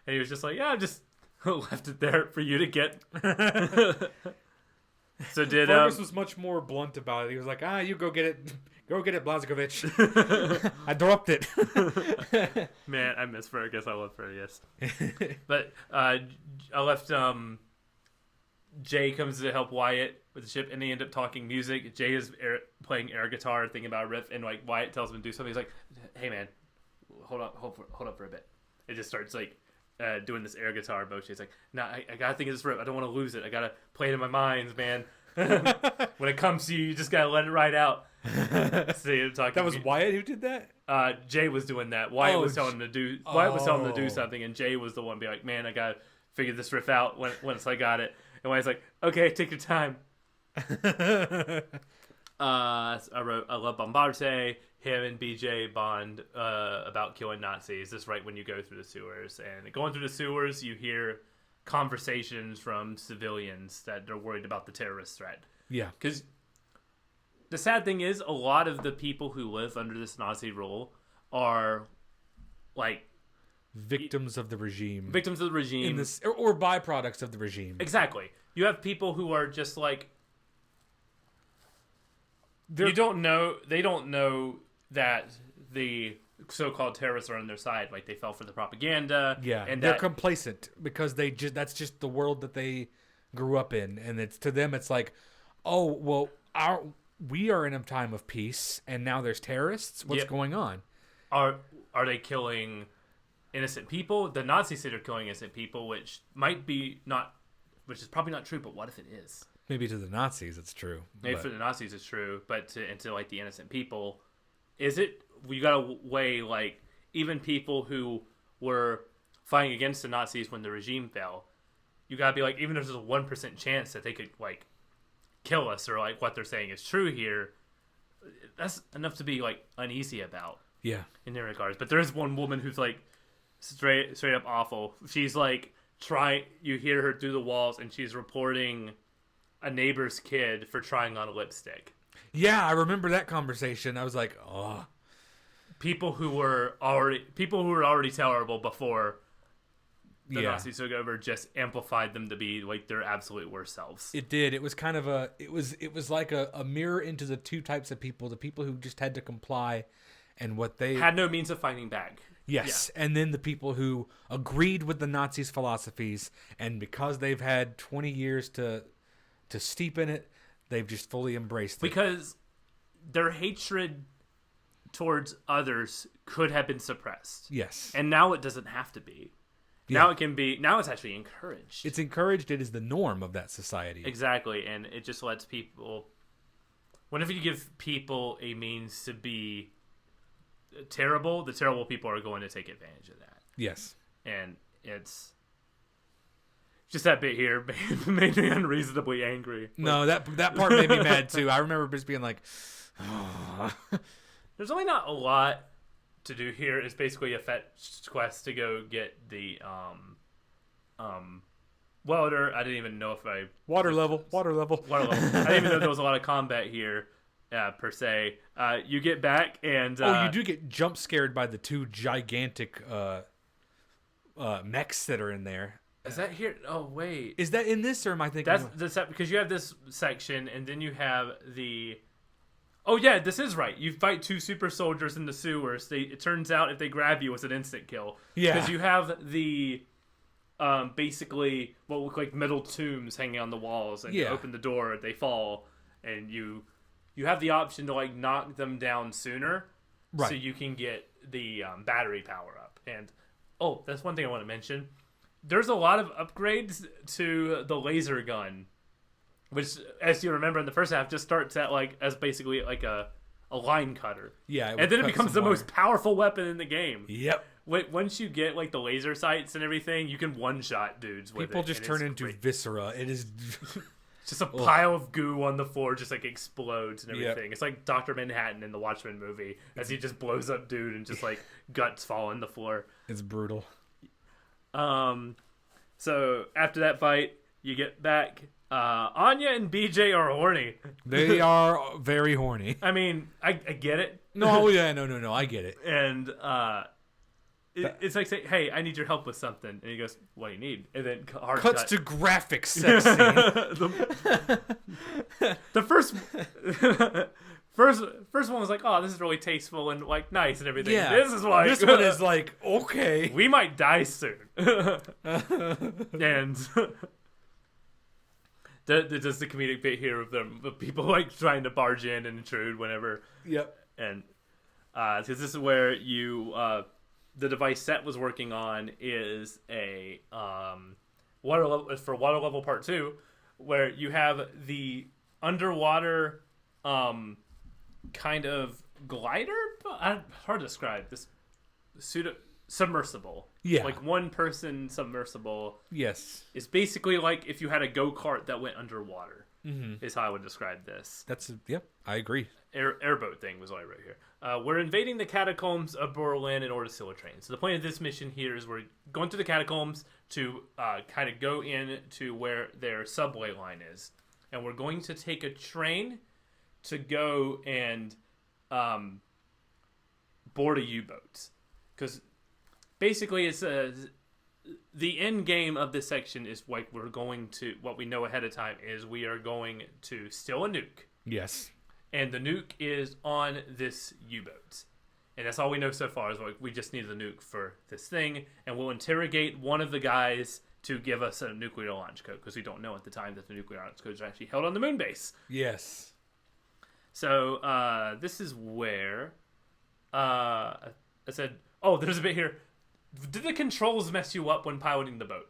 and he was just like, "Yeah, I just left it there for you to get." So did Fergus was much more blunt about it. He was like, you go get it. Go get it, Blazkovich. I dropped it. Man, I miss Fergus. I love Fergus. But I left Jay comes to help Wyatt with the ship, and they end up talking music. Jay is playing air guitar, thinking about a riff, and like Wyatt tells him to do something. He's like, "Hey man, hold up for a bit." It just starts like doing this air guitar motion. He's like, "Nah, I gotta think of this riff. I don't want to lose it. I gotta play it in my mind, man." When it comes to you, you just gotta let it ride out. So that was Wyatt who did that? Jay was doing that. Wyatt was telling him to do. Wyatt was telling him to do something, and Jay was the one be like, "Man, I gotta figure this riff out once I got it." And Wyatt's like, "Okay, take your time." I love Bombarte. Him and BJ bond about killing Nazis. This is right when you go through the sewers, and going through the sewers, you hear conversations from civilians that they're worried about the terrorist threat. Yeah, because the sad thing is, a lot of the people who live under this Nazi rule are like victims of the regime. Victims of the regime, or byproducts of the regime. Exactly. You have people who are just like they don't know that the so-called terrorists are on their side. Like they fell for the propaganda. Yeah, and they're complacent because that's just the world that they grew up in, and it's to them it's like, oh well, we are in a time of peace, and now there's terrorists. What's going on? Are they killing innocent people? The Nazis say they're killing innocent people, which is probably not true. But what if it is? Maybe to the Nazis it's true. Maybe for the Nazis it's true, but to like the innocent people, is it? We gotta weigh like even people who were fighting against the Nazis when the regime fell. You gotta be like, even if there's a 1% chance that they could like kill us, or like what they're saying is true here, that's enough to be like uneasy about. Yeah, in their regards. But there is one woman who's like straight up awful. She's like you hear her through the walls, and she's reporting a neighbor's kid for trying on lipstick. Yeah, I remember that conversation. I was like, oh. People who were already terrible before the Nazis took over just amplified them to be like their absolute worst selves. It did. It was kind of it was like a mirror into the two types of people: the people who just had to comply, and what they had no means of fighting back. Yes, yeah. And then the people who agreed with the Nazis' philosophies, and because they've had 20 years to steep in it, they've just fully embraced it. Because their hatred towards others could have been suppressed. Yes. And now it doesn't have to be. Yeah. Now it can be. Now it's actually encouraged. It's encouraged. It is the norm of that society. Exactly. And it just lets people... Whenever you give people a means to be terrible, the terrible people are going to take advantage of that. Yes. And it's... Just that bit here made me unreasonably angry. No, that part made me mad too. I remember just being like, there's only not a lot to do here. It's basically a fetch quest to go get the welder. I didn't even know if I water level. I didn't even know there was a lot of combat here, per se. You get back and you do get jump scared by the two gigantic mechs that are in there. Is that here? Oh wait, is that in this, or am I thinking? That's because you have this section, and then you have the. Oh yeah, this is right. You fight two super soldiers in the sewers. It turns out if they grab you, it's an instant kill. Yeah, because you have the. Basically, what look like metal tombs hanging on the walls, and you open the door, they fall, and you have the option to like knock them down sooner, right? So you can get the battery power up. And that's one thing I want to mention. There's a lot of upgrades to the laser gun, which, as you remember in the first half, just starts at as basically like a line cutter. Yeah, and then it becomes the most powerful weapon in the game. Yep. Once you get the laser sights and everything, you can one-shot dudes with it. People just turn into viscera. It is just a pile of goo on the floor, just explodes and everything. Yep. It's like Dr. Manhattan in the Watchmen movie, as he just blows up dude and just guts fall on the floor. It's brutal. So after that fight, you get back. Anya and BJ are horny. They are very horny. I mean, I get it. No, I get it. And it's like saying, "Hey, I need your help with something," and he goes, "What do you need?" And then cuts to graphic sex scene. The first one was like, "Oh, this is really tasteful and nice and everything." Yeah, this one is like, okay, we might die soon. And there's the comedic bit here of people trying to barge in and intrude whenever. Yep. And because this is where you the device Set was working on is a water level part 2, where you have the underwater kind of glider, hard to describe, this pseudo submersible. Yeah, one person submersible. Yes, it's basically like if you had a go-kart that went underwater. Mm-hmm. Is how I would describe this. I agree. Airboat thing was all I wrote here. We're invading the catacombs of Berlin in order to steal a train. So the point of this mission here is we're going to the catacombs to kind of go in to where their subway line is, and we're going to take a train to go and board a U-boat, because basically it's the end game of this section is we're going to, what we know ahead of time is we are going to steal a nuke. Yes. And the nuke is on this U-boat. And that's all we know so far is we just need the nuke for this thing. And we'll interrogate one of the guys to give us a nuclear launch code, because we don't know at the time that the nuclear launch codes are actually held on the moon base. Yes. So this is where I said, there's a bit here. Did the controls mess you up when piloting the boat?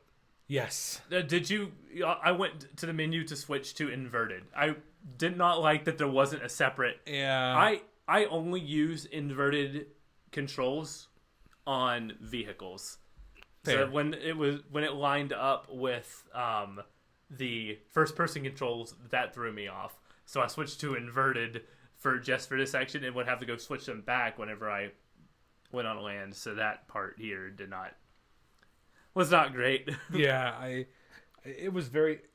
Yes. Did you? I went to the menu to switch to inverted. I did not like that there wasn't a separate. Yeah. I only use inverted controls on vehicles. Fair. So when it lined up with the first person controls, that threw me off. So I switched to inverted for this section, and would have to go switch them back whenever I went on land. So that part here was not great. Yeah,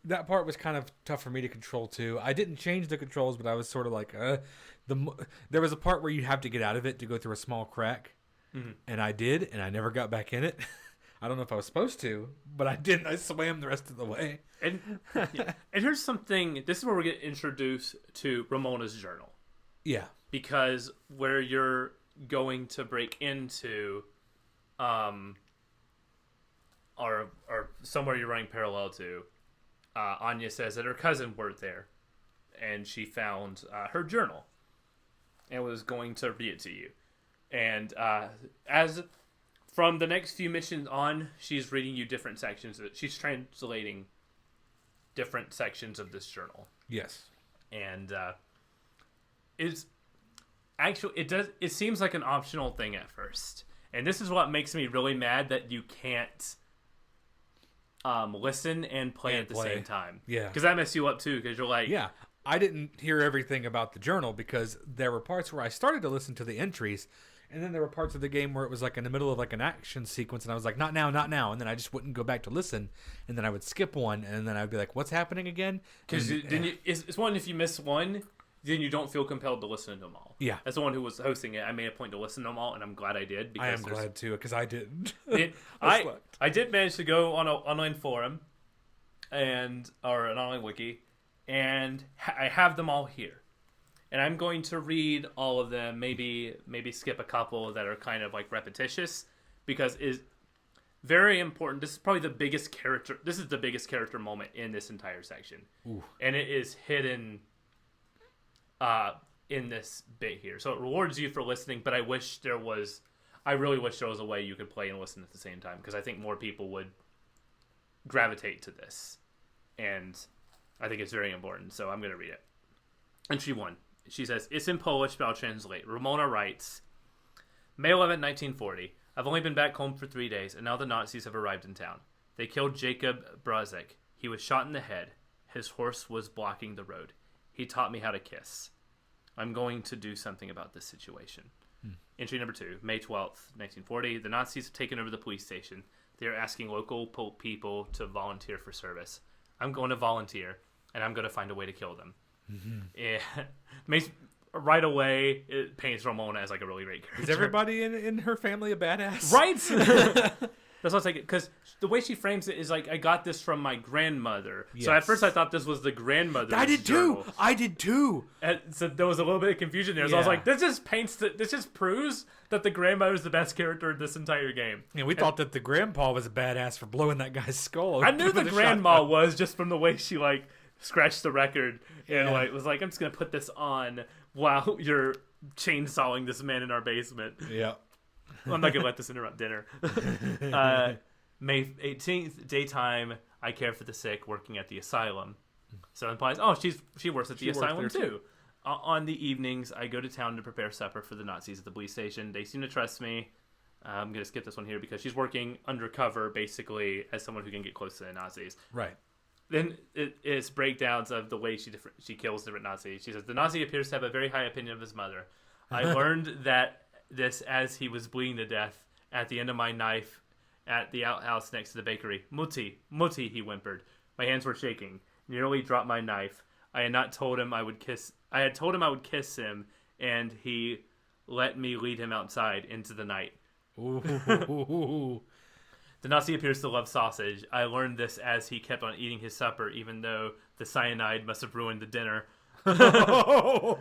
that part was kind of tough for me to control too. I didn't change the controls, but I was sort of like, there was a part where you have to get out of it to go through a small crack, and I did, and I never got back in it. I don't know if I was supposed to, but I didn't. I swam the rest of the way. And here's something. This is where we get introduced to Ramona's journal. Yeah, because where you're going to break into, or somewhere you're running parallel to, Anya says that her cousin worked there, and she found her journal, and was going to read it to you. And as from the next few missions on, she's reading you different sections. She's translating different sections of this journal. Yes, and it seems like an optional thing at first. And this is what makes me really mad, that you can't listen and play at the same time. Yeah. Because that messed you up too, because you're like... Yeah. I didn't hear everything about the journal because there were parts where I started to listen to the entries, and then there were parts of the game where it was like in the middle of like an action sequence, and I was like, not now, not now, and then I just wouldn't go back to listen, and then I would skip one, and then I'd be like, what's happening again? Because it's one, if you miss one, then you don't feel compelled to listen to them all. Yeah. As the one who was hosting it, I made a point to listen to them all, and I'm glad I did. Because I am glad too, because I didn't. I did manage to go on an online forum, or an online wiki, and I have them all here. And I'm going to read all of them, maybe skip a couple that are kind of like repetitious, because it's very important. This is probably the biggest character. This is the biggest character moment in this entire section. Ooh. And it is hidden in this bit here. So it rewards you for listening, but I really wish there was a way you could play and listen at the same time, because I think more people would gravitate to this. And I think it's very important, so I'm going to read it. Entry 1. She says, it's in Polish, but I'll translate. Ramona writes, May 11, 1940. I've only been back home for 3 days, and now the Nazis have arrived in town. They killed Jacob Brozek. He was shot in the head. His horse was blocking the road. He taught me how to kiss. I'm going to do something about this situation. Entry number 2. May 12th, 1940. The Nazis have taken over the police station. They are asking local people to volunteer for service. I'm going to volunteer, and I'm going to find a way to kill them. Right away, it paints Ramona as like a really great character. Is everybody in her family a badass? Right? That's what I was because the way she frames it is like, I got this from my grandmother. Yes. So at first I thought this was the grandmother's journal. I did too. And so there was a little bit of confusion there. So I was like, this just proves that the grandmother's the best character in this entire game. Yeah, we thought that the grandpa was a badass for blowing that guy's skull. I knew the grandma was just from the way she like scratched the record and like was like, I'm just gonna put this on while you're chainsawing this man in our basement. Yeah. I'm not gonna let this interrupt dinner. May 18th, daytime. I care for the sick, working at the asylum. So it implies, she works at the asylum too. On the evenings, I go to town to prepare supper for the Nazis at the police station. They seem to trust me. I'm gonna skip this one here because she's working undercover, basically as someone who can get close to the Nazis. Right. Then it's breakdowns of the way she kills different Nazis. She says, the Nazi appears to have a very high opinion of his mother. I learned that this as he was bleeding to death at the end of my knife at the outhouse next to the bakery. Mutti, he whimpered. My hands were shaking. Nearly dropped my knife. I had told him I would kiss him, and he let me lead him outside into the night. Ooh. The Nazi appears to love sausage. I learned this as he kept on eating his supper, even though the cyanide must have ruined the dinner. The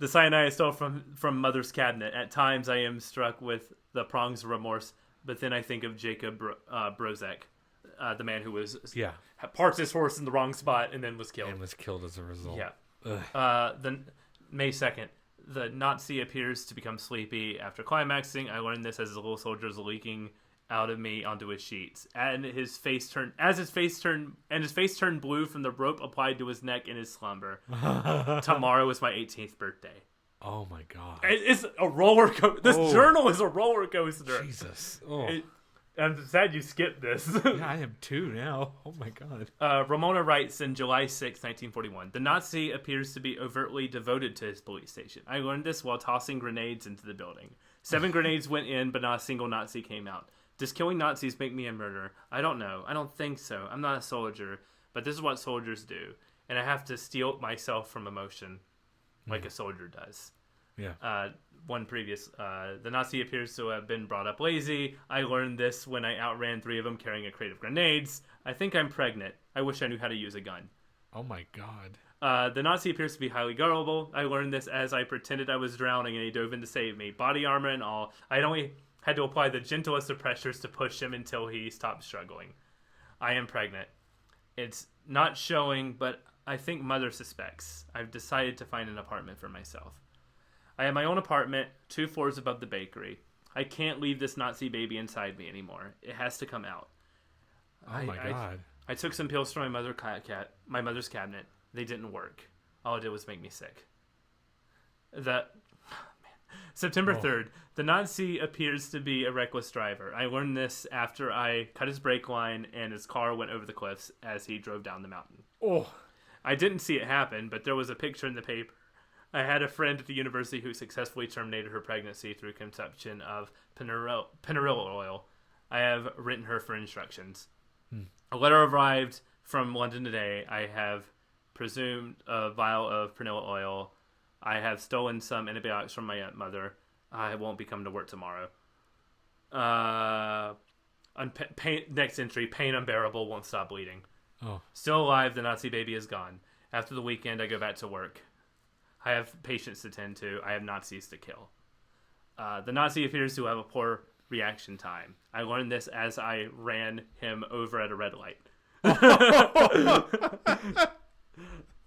cyanide is still from Mother's cabinet. At times, I am struck with the prongs of remorse, but then I think of Jacob Brozek, the man who was parked his horse in the wrong spot and then was killed. And was killed as a result. Yeah. Then May 2nd, the Nazi appears to become sleepy after climaxing. I learned this as the little soldier is leaking out of me onto his sheets, and his face turned blue from the rope applied to his neck in his slumber. Tomorrow is my 18th birthday. Oh my god! It's a roller coaster. This journal is a roller coaster. Jesus. Oh. I'm sad you skipped this. Yeah, I am too now. Oh my god. Ramona writes in July 6, 1941, the Nazi appears to be overtly devoted to his police station. I learned this while tossing grenades into the building. 7 grenades went in, but not a single Nazi came out. Does killing Nazis make me a murderer? I don't know. I don't think so. I'm not a soldier, but this is what soldiers do. And I have to steel myself from emotion like a soldier does. Yeah. The Nazi appears to have been brought up lazy. I learned this when I outran 3 of them carrying a crate of grenades. I think I'm pregnant. I wish I knew how to use a gun. Oh my god. The Nazi appears to be highly gullible. I learned this as I pretended I was drowning and he dove in to save me. Body armor and all. I'd only had to apply the gentlest of pressures to push him until he stopped struggling. I am pregnant. It's not showing, but I think Mother suspects. I've decided to find an apartment for myself. I have my own apartment, 2 floors above the bakery. I can't leave this Nazi baby inside me anymore. It has to come out. Oh my god. I took some pills from my mother's cabinet. They didn't work. All it did was make me sick. September 3rd. The Nazi appears to be a reckless driver. I learned this after I cut his brake line and his car went over the cliffs as he drove down the mountain. Oh. I didn't see it happen, but there was a picture in the paper. I had a friend at the university who successfully terminated her pregnancy through consumption of Peyruis oil. I have written her for instructions. A letter arrived from London today. I have presumed a vial of Peyruis oil. I have stolen some antibiotics from my mother. I won't be coming to work tomorrow. Next entry, pain unbearable, won't stop bleeding. Oh. Still alive, the Nazi baby is gone. After the weekend, I go back to work. I have patients to tend to. I have Nazis to kill. The Nazi appears to have a poor reaction time. I learned this as I ran him over at a red light. I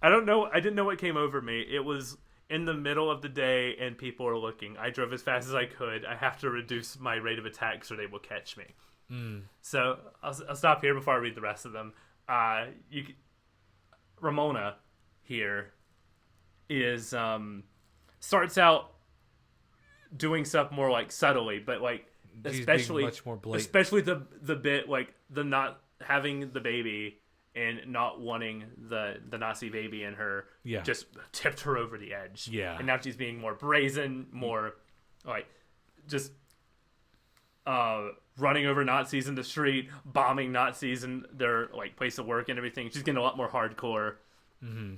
don't know. I didn't know what came over me. It was in the middle of the day and people are looking. I drove as fast as I could. I have to reduce my rate of attack so they will catch me. So I'll stop here before I read the rest of them. Ramona here is starts out doing stuff more like subtly, but like especially much more blatant. Especially the bit like the not having the baby and not wanting the Nazi baby in her just tipped her over the edge. Yeah. And now she's being more brazen, more like just running over Nazis in the street, bombing Nazis in their like place of work and everything. She's getting a lot more hardcore. Mm-hmm.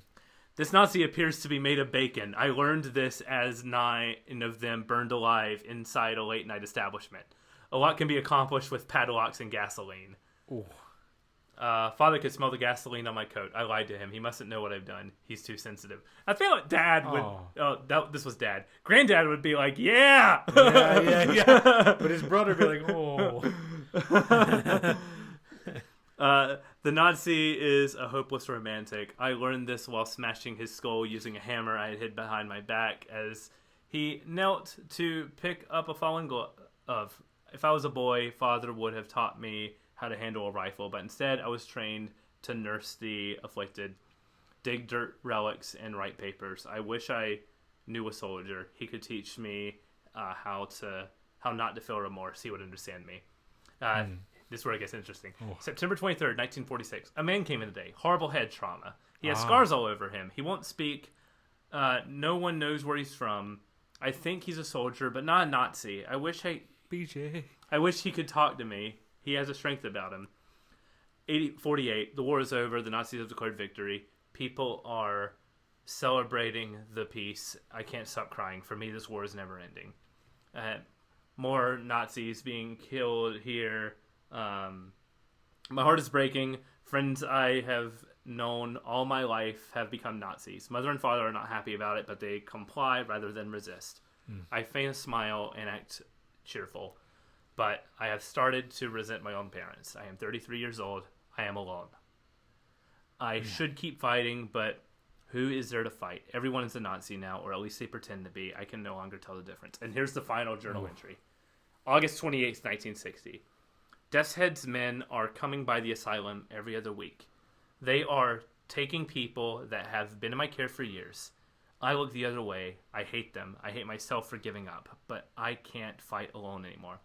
This Nazi appears to be made of bacon. I learned this as 9 of them burned alive inside a late night establishment. A lot can be accomplished with padlocks and gasoline. Ooh. Father could smell the gasoline on my coat. I lied to him. He mustn't know what I've done. He's too sensitive. I feel like Dad would... this was Dad. Granddad would be like, yeah! Yeah. But his brother would be like, oh. The Nazi is a hopeless romantic. I learned this while smashing his skull using a hammer I had hid behind my back as he knelt to pick up a fallen glove. If I was a boy, Father would have taught me how to handle a rifle, but instead I was trained to nurse the afflicted, dig dirt relics, and write papers. I wish I knew a soldier. He could teach me how not to feel remorse. He would understand me. This is where it gets interesting. Oh. September 23rd, 1946. A man came in today. Horrible head trauma. He has scars all over him. He won't speak. No one knows where he's from. I think he's a soldier, but not a Nazi. I wish he could talk to me. He has a strength about him. 48. The war is over. The Nazis have declared victory. People are celebrating the peace. I can't stop crying. For me, this war is never ending. More Nazis being killed here. My heart is breaking. Friends I have known all my life have become Nazis. Mother and father are not happy about it, but they comply rather than resist. I feign a smile and act cheerful. But I have started to resent my own parents. I am 33 years old. I am alone. I should keep fighting, but who is there to fight? Everyone is a Nazi now, or at least they pretend to be. I can no longer tell the difference. And here's the final journal entry. August 28th, 1960. Deathshead's men are coming by the asylum every other week. They are taking people that have been in my care for years. I look the other way. I hate them. I hate myself for giving up, but I can't fight alone anymore.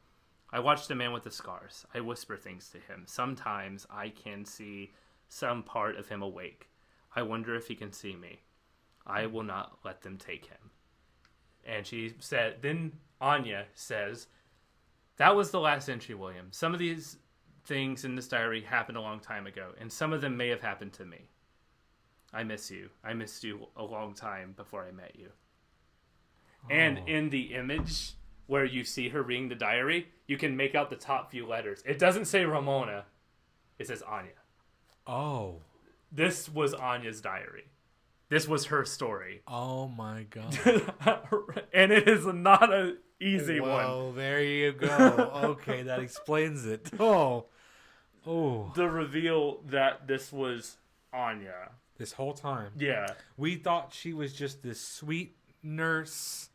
I watch the man with the scars. I whisper things to him. Sometimes I can see some part of him awake. I wonder if he can see me. I will not let them take him. And she said, then Anya says, that was the last entry, William. Some of these things in this diary happened a long time ago, and some of them may have happened to me. I miss you. I missed you a long time before I met you. Oh. And in the image where you see her reading the diary, you can make out the top few letters. It doesn't say Ramona. It says Anya. Oh. This was Anya's diary. This was her story. Oh my God. And it is not an easy one. Oh, there you go. Okay, that explains it. Oh. The reveal that this was Anya. This whole time. Yeah. We thought she was just this sweet nurse.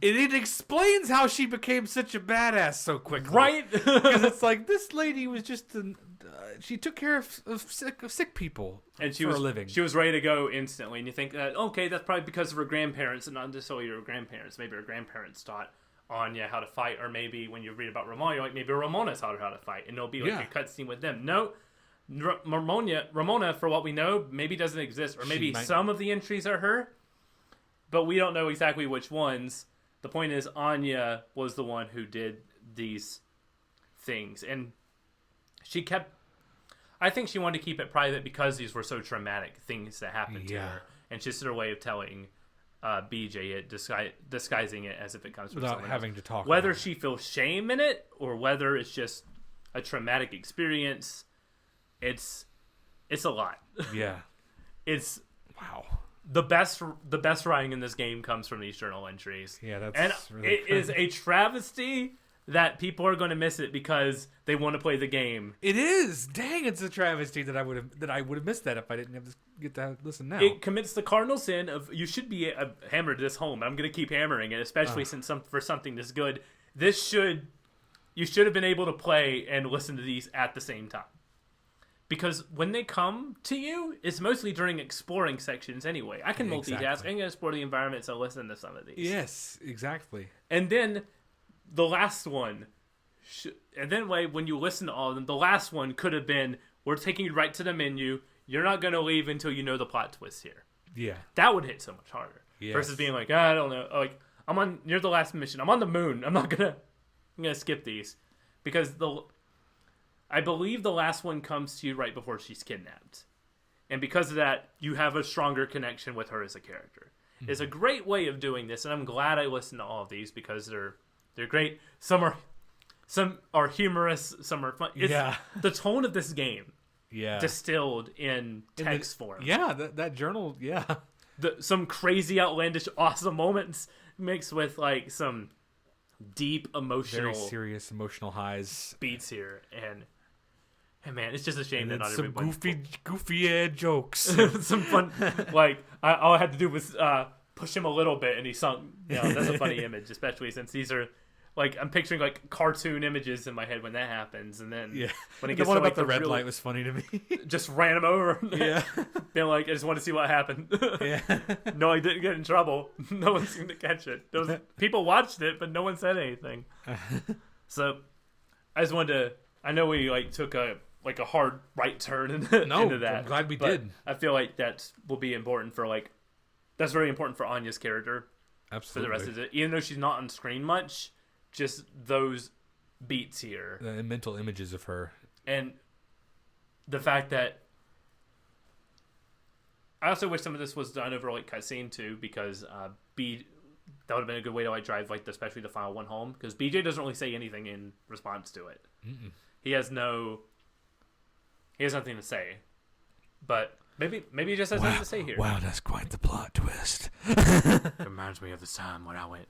it explains how she became such a badass so quickly. Right? Because it's like, this lady was just she took care of sick people and for a living. She was ready to go instantly. And you think that, okay, that's probably because of her grandparents and not necessarily her grandparents. Maybe her grandparents taught Anya how to fight, or maybe when you read about Ramona, you're like, maybe Ramona taught her how to fight, and it'll be like a cutscene with them. No, Ramona, for what we know, maybe doesn't exist, or maybe some of the entries are her, but we don't know exactly which ones. The point is, Anya was the one who did these things, and I think she wanted to keep it private because these were so traumatic things that happened to her, and it's just her way of telling BJ it, disguising it as if it comes from without someone having else. to talk. Whether she feels shame in it or whether it's just a traumatic experience, it's a lot. Yeah, it's wow. The best writing in this game comes from these journal entries. Yeah, that's and really it is a travesty that people are going to miss it because they want to play the game. It is. Dang, it's a travesty that I would have missed that if I didn't get to listen now. It commits the cardinal sin of you should be hammered this home. I'm going to keep hammering it, especially since for something this good. You should have been able to play and listen to these at the same time. Because when they come to you, it's mostly during exploring sections anyway. I can multitask. I can explore the environment, so listen to some of these. Yes, exactly. And then the last one, and then when you listen to all of them, the last one could have been, we're taking you right to the menu. You're not going to leave until you know the plot twist here. Yeah. That would hit so much harder. Yes. Versus being like, I don't know. Like, near the last mission. I'm on the moon. I'm going to skip these. Because I believe the last one comes to you right before she's kidnapped. And because of that, you have a stronger connection with her as a character. Mm-hmm. It's a great way of doing this, and I'm glad I listened to all of these because they're great. Some are humorous, some are fun. It's the tone of this game. Yeah. Distilled in text form. Yeah, that journal, yeah. Some crazy, outlandish, awesome moments mixed with like some deep emotional, very serious emotional highs beats here, and man, it's just a shame that not everybody. Some goofy jokes. Some fun, like all I had to do was push him a little bit, and he sunk. That's a funny image, especially since these are. Like, I'm picturing, like, cartoon images in my head when that happens, and then when it gets the one to, like, about the red light was funny to me. Just ran him over. Yeah. Being like, I just want to see what happened. Yeah. No, I didn't get in trouble. No one seemed to catch it. People watched it, but no one said anything. So, I just wanted to... I know we, like, took a hard right turn into that. I'm glad we did. I feel like that will be important for, like... That's very important for Anya's character. Absolutely. For the rest of it. Even though she's not on screen much... Just those beats here. The mental images of her. And the fact that... I also wish some of this was done over, like, cutscene, too, because that would have been a good way to, like, drive, like, especially the final one home. Because BJ doesn't really say anything in response to it. Mm-mm. He has nothing to say. But maybe he just has nothing to say here. Wow, that's quite the plot twist. It reminds me of the time when I went...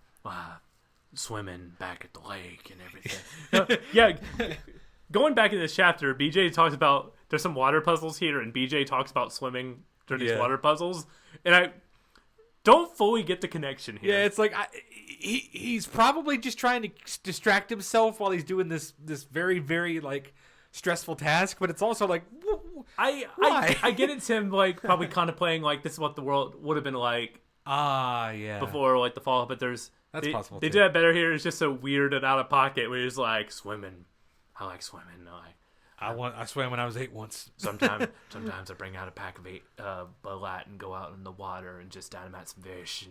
swimming back at the lake and everything. Yeah, going back in this chapter, BJ talks about there's some water puzzles here, and BJ talks about swimming during these water puzzles, and I don't fully get the connection here. Yeah, it's like he's probably just trying to distract himself while he's doing this very, very like stressful task, but it's also like why? I get it's him like probably contemplating like this is what the world would have been like. Before like the fall, but that's possible. They do that better here. It's just so weird and out of pocket. Where he's like swimming. I like swimming. I swam when I was 8 once. Sometimes I bring out a pack of 8 Bud Light and go out in the water and just dynamite some fish.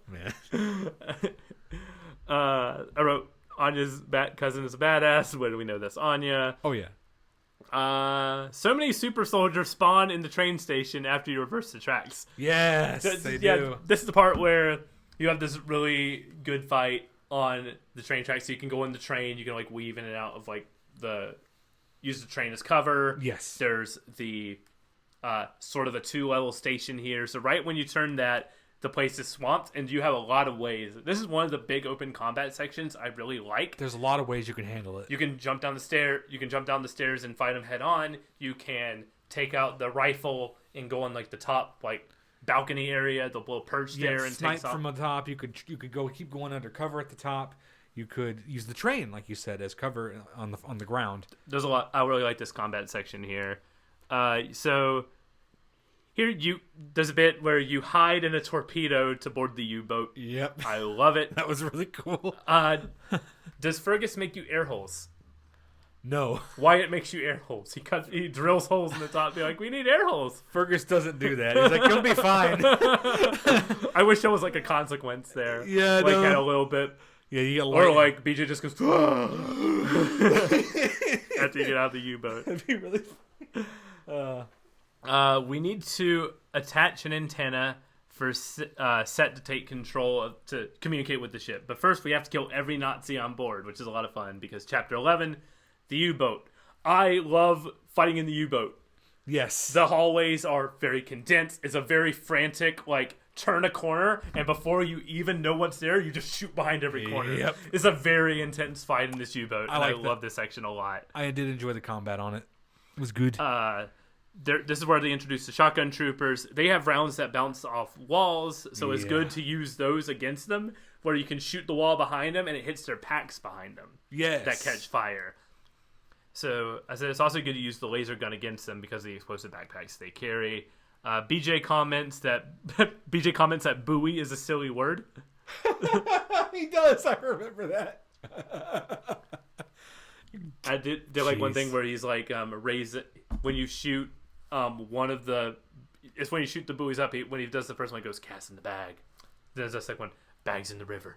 Man. I wrote Anya's cousin is a badass. Where do we know this? Anya. Oh yeah. So many super soldiers spawn in the train station after you reverse the tracks. Yes, they do. This is the part where you have this really good fight on the train tracks. So you can go in the train, you can like weave in and out of like use the train as cover. Yes. There's the sort of a 2-level station here. So right when you turn that, the place is swamped, and you have a lot of ways. This is one of the big open combat sections I really like. There's a lot of ways you can handle it. You can jump down the stair. You can jump down the stairs and fight them head on. You can take out the rifle and go on like the top, like balcony area, the little perch there, and snipe takes off from the top. You could go keep going undercover at the top. You could use the train, like you said, as cover on the ground. There's a lot. I really like this combat section here. So here there's a bit where you hide in a torpedo to board the U-boat. Yep, I love it. that was really cool. Does Fergus make you air holes? No, Wyatt makes you air holes. He drills holes in the top. Be like, we need air holes. Fergus doesn't do that. He's like, you'll be fine. I wish there was like a consequence there. Yeah, like no. had a little bit. Yeah, you get Or like BJ just goes after you get out of the U-boat. That'd be really funny. We need to attach an antenna for Set to take control to communicate with the ship. But first, we have to kill every Nazi on board, which is a lot of fun because Chapter 11, the U-boat. I love fighting in the U-boat. Yes. The hallways are very condensed. It's a very frantic, like, turn a corner, and before you even know what's there, you just shoot behind every corner. Yep. It's a very intense fight in this U-boat, and I like love this section a lot. I did enjoy the combat on it. It was good. This is where they introduce the shotgun troopers. They have rounds that bounce off walls, so it's good to use those against them, where you can shoot the wall behind them, and it hits their packs behind them. Yes. That catch fire. So I said it's also good to use the laser gun against them because of the explosive backpacks they carry. BJ comments that buoy is a silly word. He does. I remember that. I did like one thing where he's like raise it when you shoot one of the. It's when you shoot the buoys up. When he does the first one, he goes cast in the bag. Then there's the second one, bags in the river.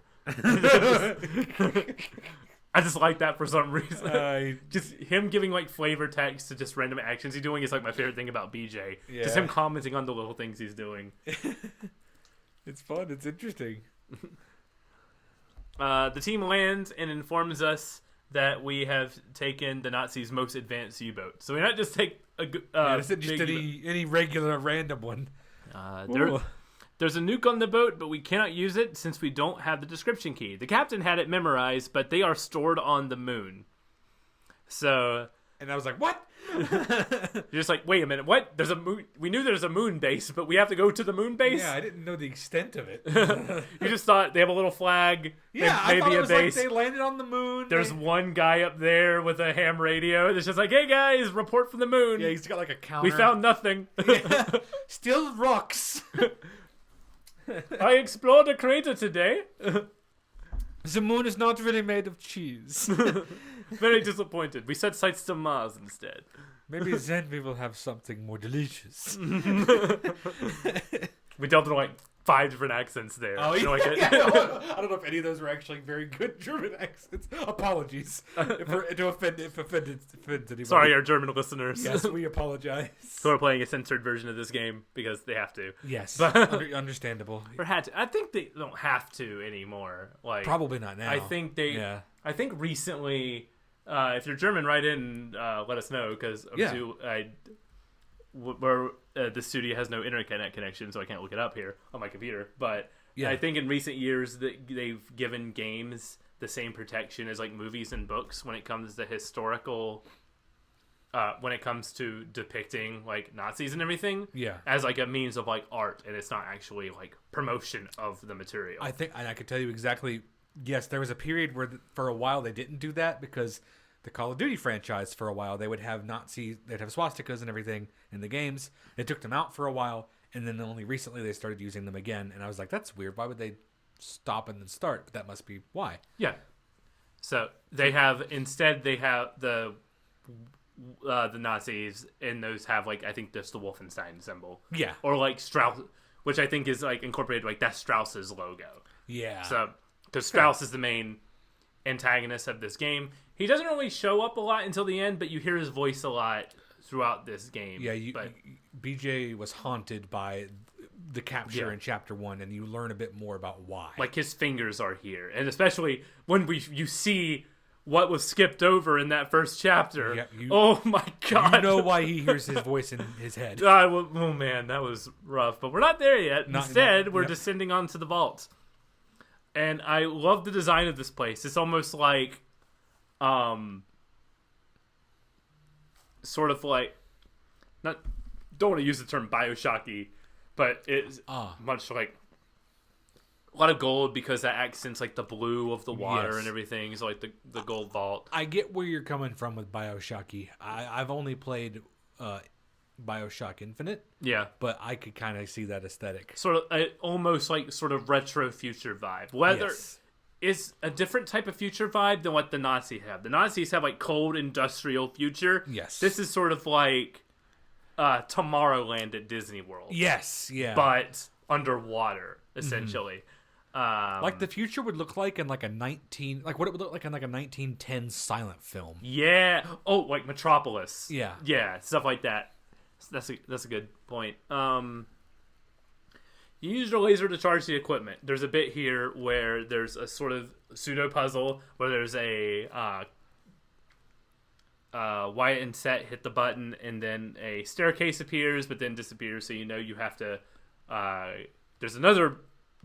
I just like that for some reason. Just him giving like flavor text to just random actions he's doing is like my favorite thing about BJ. Yeah. Just him commenting on the little things he's doing. It's fun. It's interesting. The team lands and informs us that we have taken the Nazis' most advanced U-boat. So we not just take a It's not just any regular random one. There's a nuke on the boat, but we cannot use it since we don't have the description key. The captain had it memorized, but they are stored on the moon. So... And I was like, what? You're just like, wait a minute, what? There's a moon. We knew there's a moon base, but we have to go to the moon base? Yeah, I didn't know the extent of it. You just thought they have a little flag. Yeah, maybe I thought it a was base. like they landed on the moon. There's one guy up there with a ham radio. It's just like, hey guys, report from the moon. Yeah, he's got like a counter. We found nothing. Yeah. Still rocks. I explored a crater today. The moon is not really made of cheese. Very disappointed. We set sights to Mars instead. Maybe then we will have something more delicious. We dealt in like 5 different accents there. Oh, You know, yeah. like I don't know if any of those were actually very good German accents. Apologies if offended anybody. Sorry, our German listeners. Yes, we apologize. Who are playing a censored version of this game because they have to. Yes, But understandable. or had to. I think they don't have to anymore. Like Probably not now. I think they. Yeah. I think recently, if you're German, write in. Let us know because where the studio has no internet connection, so I can't look it up here on my computer. But Yeah. I think in recent years that they've given games the same protection as like movies and books when it comes to historical. When it comes to depicting like Nazis and everything, Yeah. as like a means of like art, and it's not actually like promotion of the material. I think, and I could tell you exactly. Yes, there was a period where for a while they didn't do that because the Call of Duty franchise for a while they would have Nazis, they'd have swastikas and everything in the games. They took them out for a while, and then only recently they started using them again. And I was like, that's weird. Why would they stop and then start? But that must be why. Yeah. So they have the Nazis, and those have like I think just the Wolfenstein symbol. Yeah. Or like Strauss, which I think is like incorporated like that's Strauss's logo. Yeah. So because Strauss is the main antagonist of this game. He doesn't really show up a lot until the end, but you hear his voice a lot throughout this game. Yeah, but BJ was haunted by the capture in Chapter 1, and you learn a bit more about why. like his fingers are here, and especially when you see what was skipped over in that first chapter. Yeah, oh my god! You know why he hears his voice in his head. Oh man, that was rough. But we're not there yet. Instead, we're yep. descending onto the vault. And I love the design of this place. It's almost like, sort of like, don't want to use the term Bioshocky, but it's much like a lot of gold because that accents like the blue of the water and everything. So like the gold vault. I get where you're coming from with BioShocky. I've only played BioShock Infinite. Yeah, but I could kind of see that aesthetic. Sort of almost like sort of retro future vibe. Whether it's a different type of future vibe than what the Nazis have. The Nazis have like cold industrial future. Yes. This is sort of like Tomorrowland at Disney World. Yes, yeah. But underwater, essentially. Like the future would look like in like what it would look like in like a 1910 silent film. Yeah. Oh, like Metropolis. Yeah. Yeah, stuff like that. That's a good point. You use your laser to charge the equipment. There's a bit here where there's a sort of pseudo puzzle where there's a Wyatt and Set hit the button and then a staircase appears but then disappears, so you have to there's another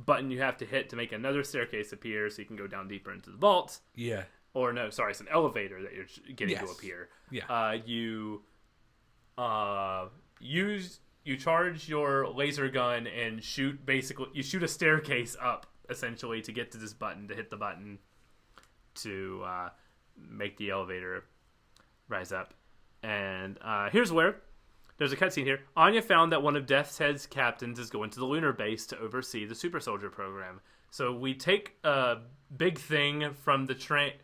button you have to hit to make another staircase appear so you can go down deeper into the vault. Yeah. Or no, sorry, it's an elevator that you're getting to appear. Yeah. You charge your laser gun and shoot a staircase up essentially to get to this button, to hit the button to make the elevator rise up. And here's where there's a cutscene here. Anya found that one of Deathshead's captains is going to the lunar base to oversee the super soldier program. So we take a big thing from the train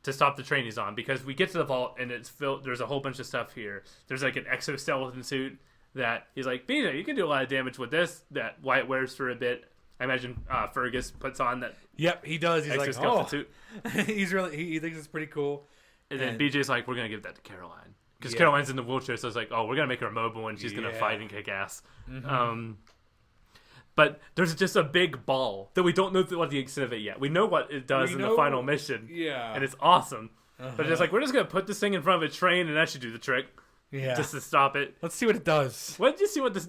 to stop the train he's on, because we get to the vault and it's filled. There's a whole bunch of stuff here. There's like an exoskeleton suit that he's like, Bina, you can do a lot of damage with this. That Wyatt wears for a bit. I imagine Fergus puts on that. Yep, he does. He's like, suit. he thinks it's pretty cool. And then BJ's like, we're gonna give that to Caroline. Because Caroline's in the wheelchair, so it's like, we're going to make her mobile and she's going to fight and kick ass. Mm-hmm. But there's just a big ball that we don't know what the extent of it yet. We know what it does in the final mission. Yeah. And it's awesome. But it's like, we're just going to put this thing in front of a train and that should do the trick. Yeah. Just to stop it. Let's see what it does. Let's see what this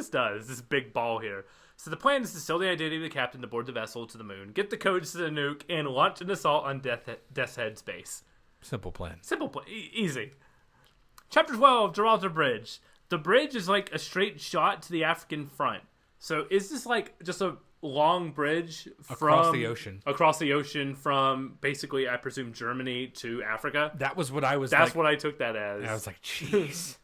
does, this big ball here. So the plan is to steal the identity of the captain to board the vessel to the moon, get the codes to the nuke, and launch an assault on Deathshead's base. Simple plan. Easy. Chapter 12, Gibraltar Bridge. The bridge is like a straight shot to the African front. So is this like just a long bridge across the ocean from basically, I presume, Germany to Africa? That was what I was. That's what I took that as. And I was like, jeez.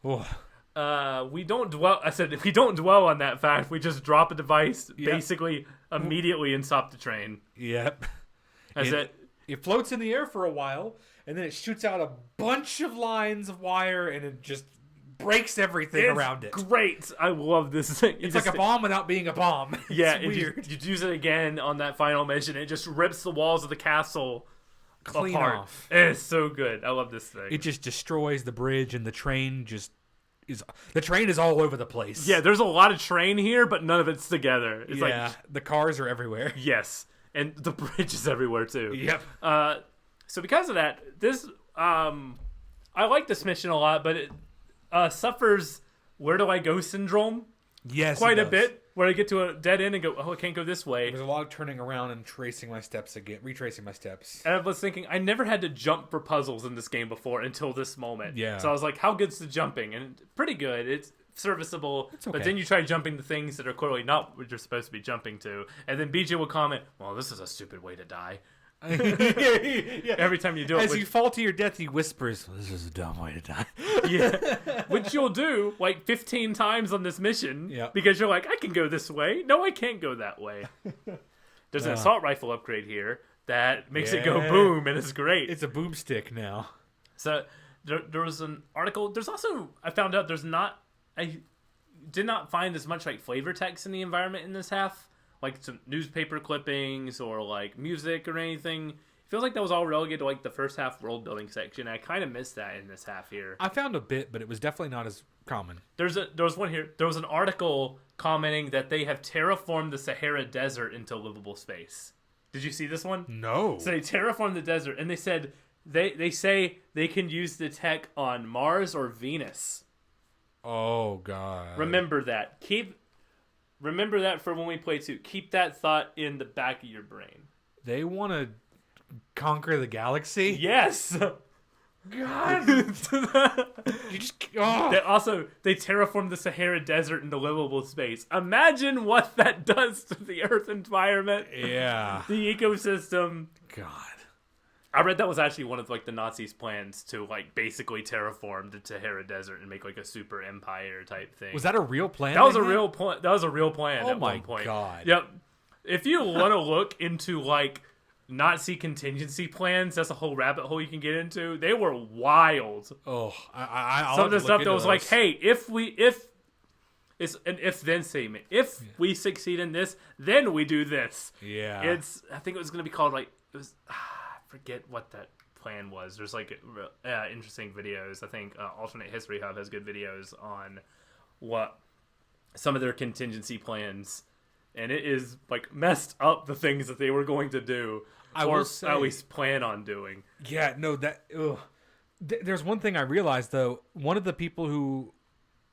We don't dwell. I said if we don't dwell on that fact, we just drop a device basically immediately and stop the train. Yep. It floats in the air for a while. And then it shoots out a bunch of lines of wire, and it just breaks everything around it. Great. I love this thing. It's like a bomb without being a bomb. It's weird. You use it again on that final mission. It just rips the walls of the castle clean apart. Off. It's so good. I love this thing. It just destroys the bridge, and the train is all over the place. Yeah, there's a lot of train here, but none of it's together. It's the cars are everywhere. Yes, and the bridge is everywhere too. Yep. So because of that, this I like this mission a lot, but it suffers where do I go syndrome. Yes, quite a bit. Where I get to a dead end and go, I can't go this way. There's a lot of turning around and retracing my steps. And I was thinking, I never had to jump for puzzles in this game before until this moment. Yeah. So I was like, how good's the jumping? And pretty good. It's serviceable. It's okay. But then you try jumping to things that are clearly not what you're supposed to be jumping to. And then BJ will comment, well, this is a stupid way to die. Every time you do it, as you fall to your death, he whispers, "This is a dumb way to die." Yeah, which you'll do like 15 times on this mission. Yeah, because you're like, I can go this way. No, I can't go that way. There's an assault rifle upgrade here that makes it go boom, and it's great. It's a boomstick now. So there was an article. There's also, I found out I did not find as much like flavor text in the environment in this half. Like some newspaper clippings or like music or anything. It feels like that was all relegated to like the first half world building section. I kind of missed that in this half here. I found a bit, but it was definitely not as common. There was one here. There was an article commenting that they have terraformed the Sahara Desert into livable space. Did you see this one? No. So they terraformed the desert, and they said they say they can use the tech on Mars or Venus. Oh God. Remember that. Remember that for when we play 2. Keep that thought in the back of your brain. They want to conquer the galaxy? Yes! God. You just. Oh. They terraformed the Sahara Desert into livable space. Imagine what that does to the Earth environment. Yeah. The ecosystem. God. I read that was actually one of like the Nazis' plans to like basically terraform the Sahara Desert and make like a super empire type thing. Was that a real plan? That was a real plan. That was a real plan. Oh at my one point. God. Yep. If you want to look into like Nazi contingency plans, that's a whole rabbit hole you can get into. They were wild. Oh, I'll Some of the stuff that was those. like, hey, if it's an if-then statement. If we succeed in this, then we do this. Yeah. I think it was going to be called like, it was, I forget what that plan was. There's like interesting videos. I think Alternate History Hub has good videos on what some of their contingency plans, and it is like messed up the things that they were going to do, or at least plan on doing. Yeah, no, that. There's one thing I realized though. One of the people who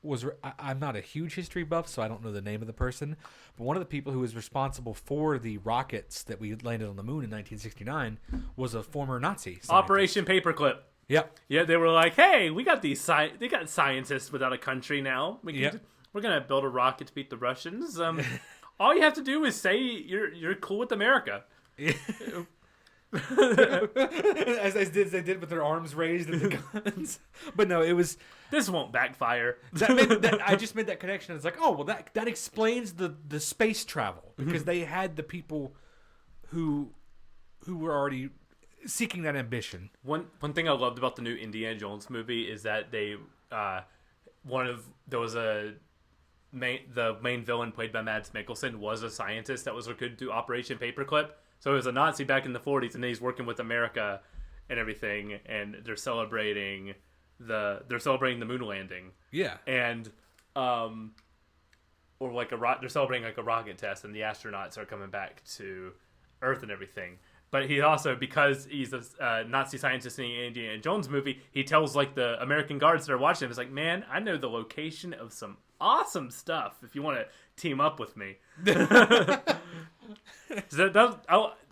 was I'm not a huge history buff, so I don't know the name of the person, but one of the people who was responsible for the rockets that we landed on the moon in 1969 was a former Nazi scientist. Operation Paperclip. Yep. Yeah, they were like, hey, we got these they got scientists without a country now. We're gonna build a rocket to beat the Russians. All you have to do is say you're cool with America. as they did with their arms raised and the guns. But no, it was. This won't backfire. I just made that connection. It's like, oh well, that explains the space travel, because they had the people who were already seeking that ambition. One thing I loved about the new Indiana Jones movie is that they the main villain played by Mads Mikkelsen was a scientist that could do Operation Paperclip. So he was a Nazi back in the 40s, and then he's working with America and everything, and they're celebrating the moon landing. Yeah. And or like they're celebrating like a rocket test, and the astronauts are coming back to Earth and everything. But he also, because he's a Nazi scientist in the Indiana Jones movie, he tells like the American guards that are watching him, it's like, man, I know the location of some awesome stuff if you want to team up with me. I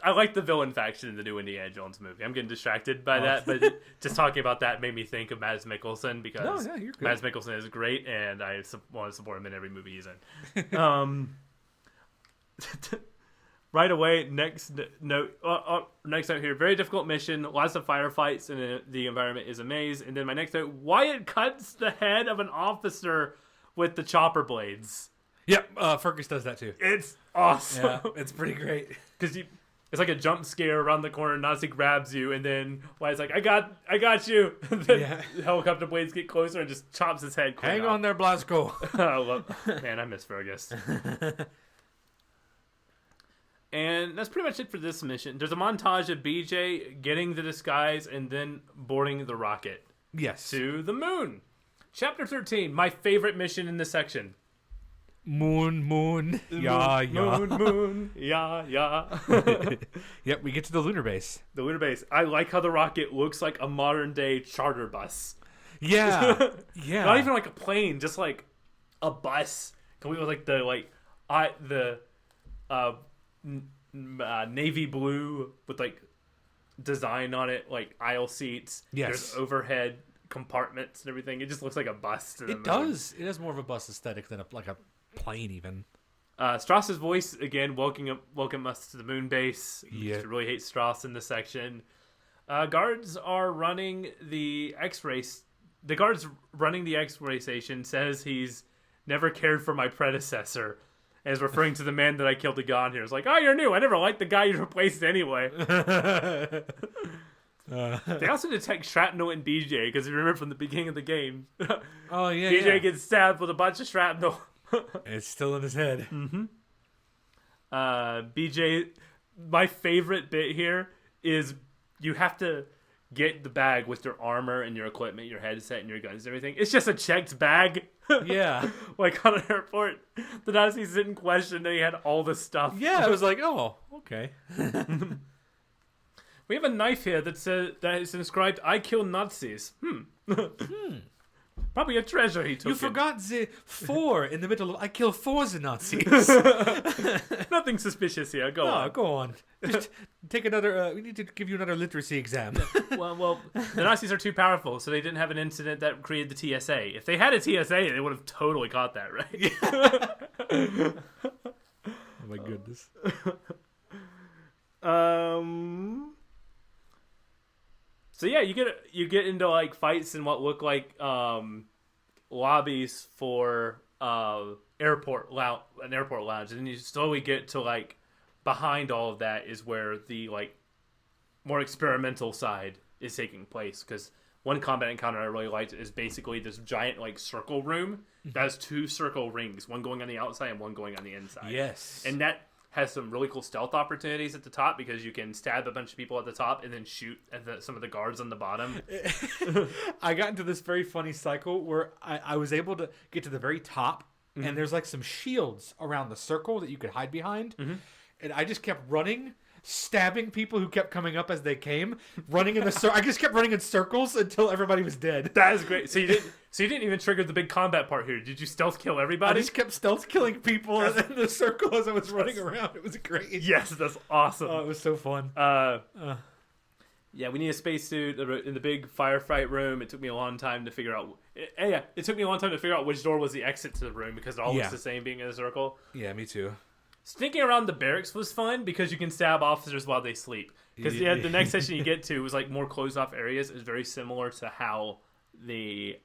like the villain faction in the new Indiana Jones movie. I'm getting distracted by that, but just talking about that made me think of Mads Mikkelsen, because Mads Mikkelsen is great, and I want to support him in every movie he's in. Right away, next note here. Very difficult mission, lots of firefights, and the environment is a maze. And then my next note, Wyatt cuts the head of an officer with the chopper blades. Yep, Fergus does that too. It's awesome. Yeah, it's pretty great. Because it's like a jump scare around the corner, Nazi grabs you, and then Wyatt's like, I got you. And then the helicopter blades get closer and just chops his head clean Hang off. on there, Blasco. Man, I miss Fergus. And that's pretty much it for this mission. There's a montage of BJ getting the disguise and then boarding the rocket. Yes. To the moon. Chapter 13, my favorite mission in this section. Moon. Yeah. Moon. Yeah. Yep, we get to the lunar base. The lunar base. I like how the rocket looks like a modern day charter bus. Yeah. Yeah. Not even like a plane, just like a bus. Complete with like the navy blue with like design on it, like aisle seats. Yes. There's overhead compartments and everything. It just looks like a bus to the moon. Does. It has more of a bus aesthetic than a plane even. Strauss's voice again welcome us to the moon base. Yeah. I really hate Strauss in this section. Guards are running the X-ray. The guards running the X-ray station says he's never cared for my predecessor, and is referring to the man that I killed to Gon here. It's like, oh, you're new. I never liked the guy you replaced anyway. They also detect shrapnel in BJ, because if you remember from the beginning of the game, oh yeah, BJ gets stabbed with a bunch of shrapnel. It's still in his head. Mm-hmm. BJ, my favorite bit here is you have to get the bag with your armor and your equipment, your headset and your guns and everything. It's just a checked bag. Yeah. Like on an airport. The Nazis didn't question that he had all this stuff. Yeah, I was like, oh, okay. We have a knife here that is inscribed, I kill Nazis. Probably a treasure he took. You forgot the 4 in the middle of... I killed 4 the Nazis. Nothing suspicious here. Go on. Go on. Just take another... we need to give you another literacy exam. Well, the Nazis are too powerful, so they didn't have an incident that created the TSA. If they had a TSA, they would have totally caught that, right? Oh my goodness. So yeah, you get into like fights in what look like lobbies for an airport lounge, and then you slowly get to like behind all of that is where the like more experimental side is taking place. Because one combat encounter I really liked is basically this giant like circle room that has 2 circle rings, one going on the outside and one going on the inside. Yes, and that has some really cool stealth opportunities at the top because you can stab a bunch of people at the top and then shoot at some of the guards on the bottom. I got into this very funny cycle where I was able to get to the very top, and there's like some shields around the circle that you could hide behind, and I just kept running, stabbing people who kept coming up as they came, running in the I just kept running in circles until everybody was dead. That is great. So you didn't even trigger the big combat part here. Did you stealth kill everybody? I just kept stealth killing people in the circle as I was running around. It was great. Yes, that's awesome. Oh, it was so fun. Yeah, we need a spacesuit in the big firefight room. It took me a long time to figure out. It took me a long time to figure out which door was the exit to the room because it all looks the same being in a circle. Yeah, me too. Sneaking around the barracks was fun because you can stab officers while they sleep. Because the next session you get to was like more closed off areas. It's very similar to how the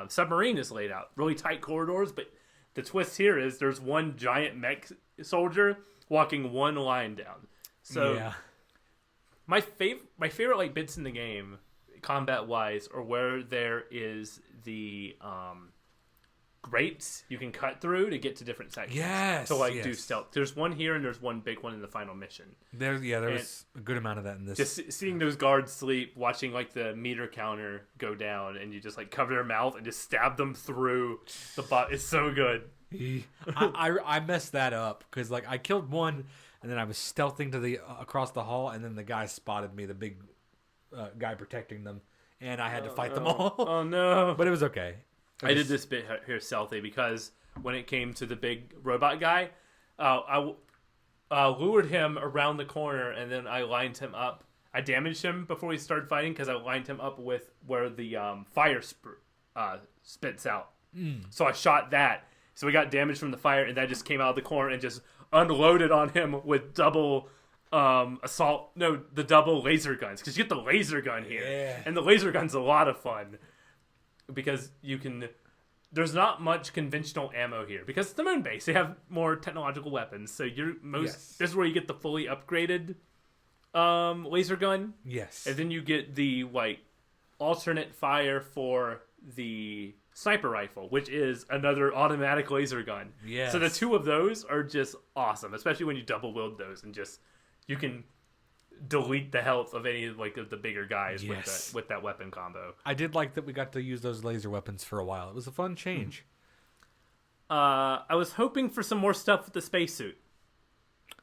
submarine is laid out. Really tight corridors, but the twist here is there's one giant mech soldier walking one line down. So my favorite like bits in the game, combat wise, are where there is the grates you can cut through to get to different sections. Yes. To do stealth. There's one here and there's one big one in the final mission. There was a good amount of that in this. Just seeing those guards sleep, watching like the meter counter go down, and you just like cover their mouth and just stab them through the butt. It's so good. I messed that up because like I killed one and then I was stealthing to the across the hall, and then the guy spotted me, the big guy protecting them, and I had to fight them all. Oh no! But it was okay. I did this bit here stealthy because when it came to the big robot guy, I lured him around the corner and then I lined him up. I damaged him before we started fighting because I lined him up with where the fire spits out. So I shot that. So we got damage from the fire, and that just came out of the corner and just unloaded on him with double the double laser guns, because you get the laser gun here, and the laser gun's a lot of fun. Because there's not much conventional ammo here because it's the moon base. They have more technological weapons, so this is where you get the fully upgraded laser gun. Yes, and then you get the like alternate fire for the sniper rifle, which is another automatic laser gun. Yes. So the two of those are just awesome, especially when you double wield those and just you can delete the health of any like of the bigger guys with that weapon combo. I did like that we got to use those laser weapons for a while. It was a fun change. I was hoping for some more stuff with the spacesuit.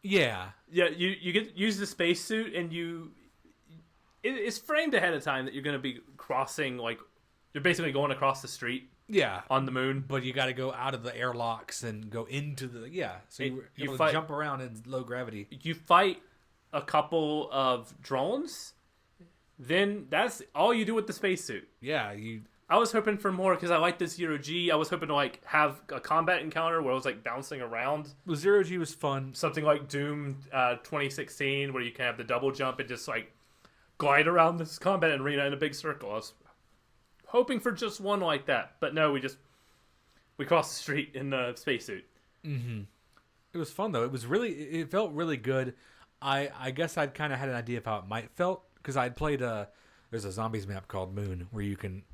Yeah, you get use the spacesuit and it's framed ahead of time that you're going to be crossing, like you're basically going across the street. Yeah, on the moon, but you got to go out of the airlocks and go into the So you fight, jump around in low gravity. You fight a couple of drones, then that's all you do with the spacesuit. Yeah, I was hoping for more because I like this Zero G. I was hoping to like have a combat encounter where I was like bouncing around. Well, Zero G was fun. Something like Doom 2016, where you can have the double jump and just like glide around this combat arena in a big circle. I was hoping for just one like that, but no, we crossed the street in the spacesuit. Mm-hmm. It was fun though. It felt really good. I guess I'd kind of had an idea of how it might felt because I'd played there's a zombies map called Moon where you can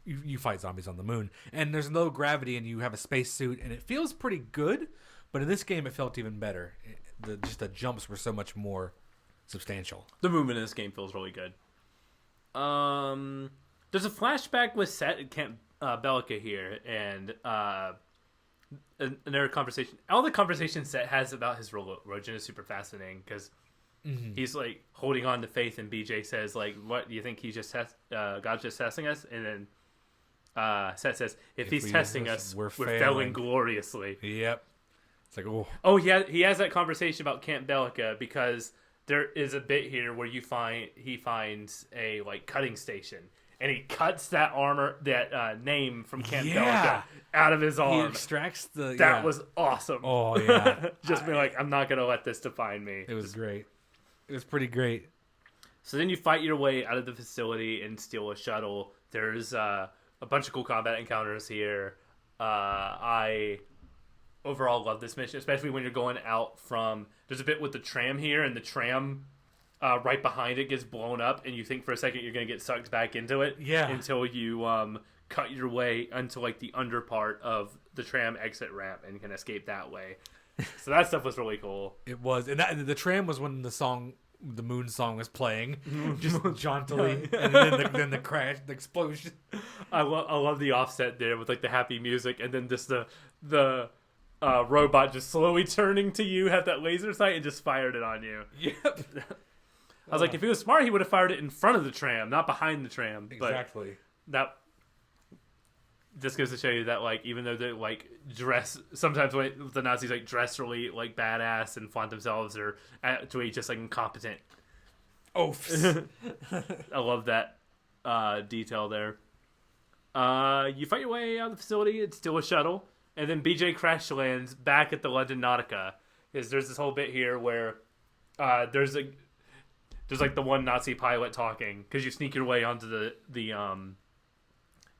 you fight zombies on the moon, and there's low gravity and you have a spacesuit and it feels pretty good. But in this game, it felt even better. The jumps were so much more substantial. The movement in this game feels really good. There's a flashback with Set at Camp Bellica here, and another conversation. All the conversations Set has about his religion is super fascinating because he's like holding on to faith, and BJ says like, "What do you think? He's just God's just testing us?" And then Set says, if he's we testing use us, this, we're we're failing gloriously. Yep. It's like, oh. Oh, he has that conversation about Camp Bellica because there is a bit here where he finds a like cutting station, and he cuts that name from Camp Bellica out of his arm. He extracts the. That was awesome. Oh yeah. Just be like, I'm not gonna let this define me. It was great. It was pretty great. So then you fight your way out of the facility and steal a shuttle. There's a bunch of cool combat encounters here. I overall love this mission, especially when you're going out from... There's a bit with the tram here, and the tram right behind it gets blown up, and you think for a second you're going to get sucked back into it. Yeah. Until you cut your way into like the under part of the tram exit ramp and can escape that way. So that stuff was really cool. It was. And the tram was when the Moon song was playing, just jauntily, and then the crash, the explosion. I love the offset there with like the happy music, and then just the robot just slowly turning to you, have that laser sight, and just fired it on you. Yep. I was like, if he was smart, he would have fired it in front of the tram, not behind the tram. Exactly. But that just goes to show you that, like, even though they like dress, sometimes when the Nazis like dress really like badass and flaunt themselves, or actually just like incompetent. Oh, I love that detail there. You fight your way out of the facility. It's still a shuttle, and then BJ crash lands back at the London Nautica. There's this whole bit here where there's like the one Nazi pilot talking, because you sneak your way onto the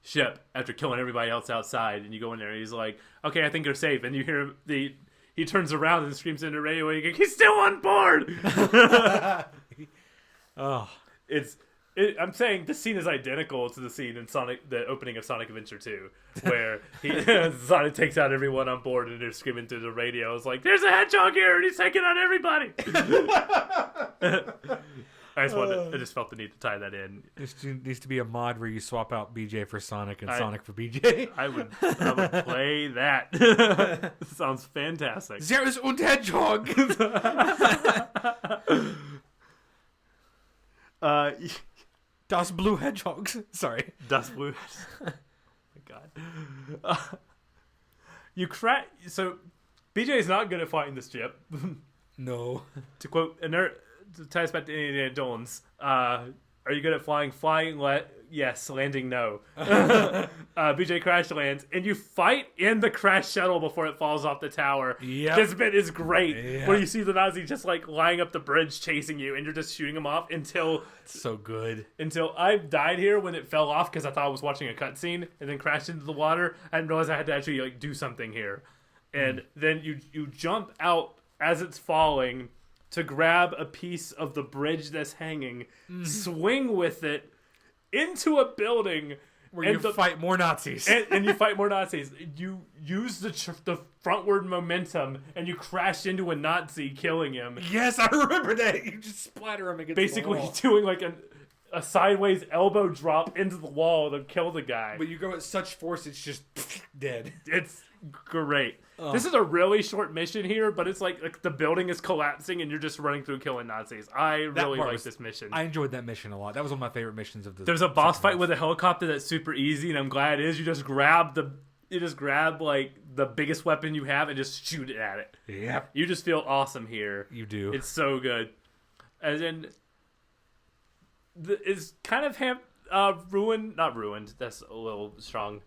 ship after killing everybody else outside, and you go in there and he's like, okay, I think you're safe, and you hear he turns around and screams into the radio, and you go, he's still on board. Oh, I'm saying the scene is identical to the scene in the opening of Sonic Adventure 2, where Sonic takes out everyone on board and they're screaming through the radio. It's like, there's a hedgehog here and he's taking out everybody. I just felt the need to tie that in. There needs to be a mod where you swap out BJ for Sonic and Sonic for BJ. I would play that. Sounds fantastic. There is und Hedgehog. Das Blue Hedgehogs. Sorry. Das Blue. Oh my god. So BJ is not good at fighting this ship. No. To quote to tie us back to Indiana Jones, are you good at flying? Flying, yes. Landing, no. BJ crash lands, and you fight in the crash shuttle before it falls off the tower. Yep. This bit is great, Yep. where you see the Nazi just like lying up the bridge chasing you, and you're just shooting him off until... So good. Until I died here when it fell off, because I thought I was watching a cutscene, and then crashed into the water. I didn't realize I had to actually like do something here. And then you jump out as it's falling to grab a piece of the bridge that's hanging, swing with it into a building where you fight more Nazis. and you fight more Nazis. You use the frontward momentum and you crash into a Nazi, killing him. Yes, I remember that. You just splatter him against basically the wall. doing like a sideways elbow drop into the wall to kill the guy. But you go at such force, it's just dead. It's great. This is a really short mission here, but it's like the building is collapsing and you're just running through killing Nazis. I really like this mission. I enjoyed that mission a lot. That was one of my favorite missions of the. There's a boss fight with a helicopter that's super easy, and I'm glad it is. You just grab like the biggest weapon you have and just shoot it at it. Yep. You just feel awesome here. You do. It's so good. And then it's kind of ruined. Not ruined. That's a little strong.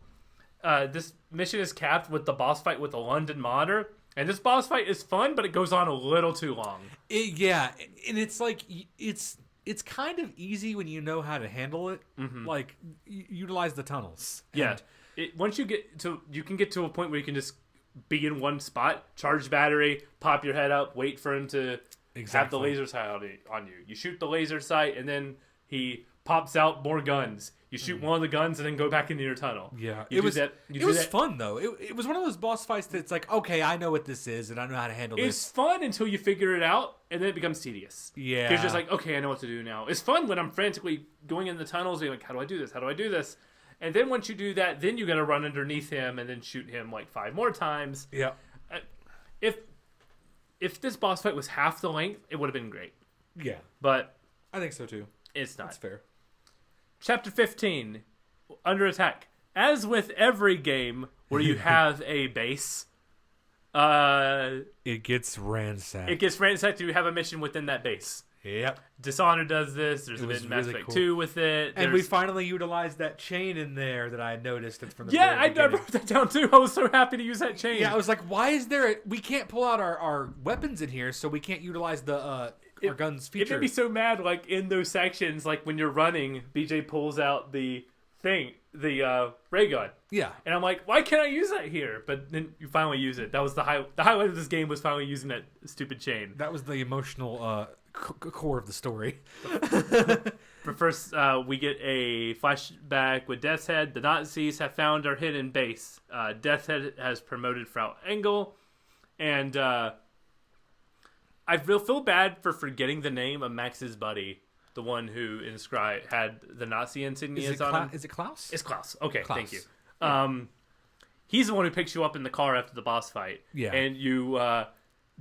This mission is capped with the boss fight with the London Modder, and this boss fight is fun, but it goes on a little too long. Yeah, and it's like it's kind of easy when you know how to handle it. Mm-hmm. Like utilize the tunnels. Yeah, once you can get to a point where you can just be in one spot, charge battery, pop your head up, wait for him to have the laser sight on you. You shoot the laser sight, and then he pops out more guns. You shoot one of the guns and then go back into your tunnel. Yeah, it was fun though. It was one of those boss fights that's like, okay, I know what this is and I know how to handle this. It's fun until you figure it out, and then it becomes tedious. Yeah, you're just like, okay, I know what to do now. It's fun when I'm frantically going in the tunnels, and you're like, how do I do this? How do I do this? And then once you do that, then you got to run underneath him and then shoot him like 5 more times. Yeah. If this boss fight was half the length, it would have been great. Yeah, but I think so too. It's not. That's fair. Chapter 15, Under Attack. as with every game where you have a base, it gets ransacked. You have a mission within that base. Yep. Dishonored does this. There's a bit in Mass Effect 2 with it. And we finally utilized that chain in there that I had noticed from the Yeah, very beginning. I wrote that down too. I was so happy to use that chain. Yeah, I was like, why is there... we can't pull out our weapons in here, so we can't utilize the our guns feature. It made me so mad, like, in those sections, like, when you're running, BJ pulls out the ray gun. Yeah. And I'm like, why can't I use that here? But then you finally use it. That was the highlight of this game was finally using that stupid chain. That was the emotional core of the story. But first, we get a flashback with Deathshead. The Nazis have found our hidden base. Deathshead has promoted Frau Engel. And I feel bad for forgetting the name of Max's buddy. The one who had the Nazi insignias on him. Is it Klaus? It's Klaus. Okay, Klaus. thank you. He's the one who picks you up in the car after the boss fight. Yeah. And you,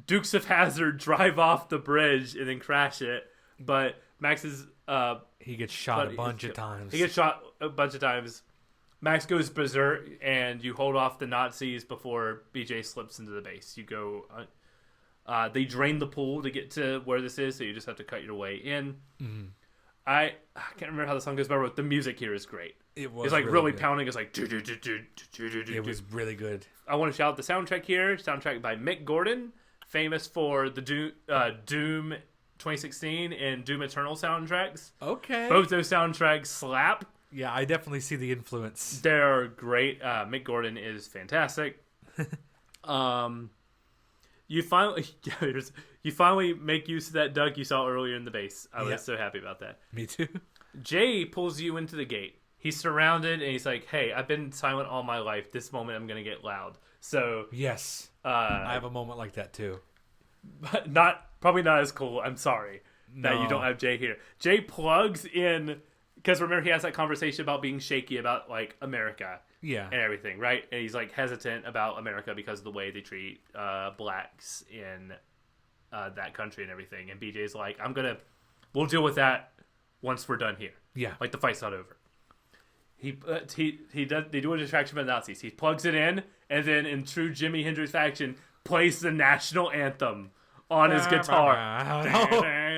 Dukes of Hazzard, drive off the bridge and then crash it. But Max is... he gets shot a bunch of times. He gets shot a bunch of times. Max goes berserk, and you hold off the Nazis before BJ slips into the base. You go... they drain the pool to get to where this is, so you just have to cut your way in. Mm-hmm. I can't remember how the song goes, but the music here is great. It's like really pounding. It's like... It was really good. I want to shout out the soundtrack here. Soundtrack by Mick Gordon, famous for the Doom 2016 and Doom Eternal soundtracks. Okay. Both those soundtracks slap. Yeah, I definitely see the influence. They're great. Mick Gordon is fantastic. You finally make use of that duck you saw earlier in the base. I was so happy about that. Me too. Jay pulls you into the gate. He's surrounded, and he's like, "Hey, I've been silent all my life. This moment, I'm gonna get loud." So yes, I have a moment like that too. But probably not as cool. I'm sorry that you don't have Jay here. Jay plugs in because remember he has that conversation about being shaky about like America. Yeah. And everything, right? And he's like hesitant about America because of the way they treat blacks in that country and everything. And BJ's like, we'll deal with that once we're done here. Yeah. Like the fight's not over. They do a distraction by the Nazis. He plugs it in, and then in true Jimi Hendrix fashion, plays the national anthem on his guitar.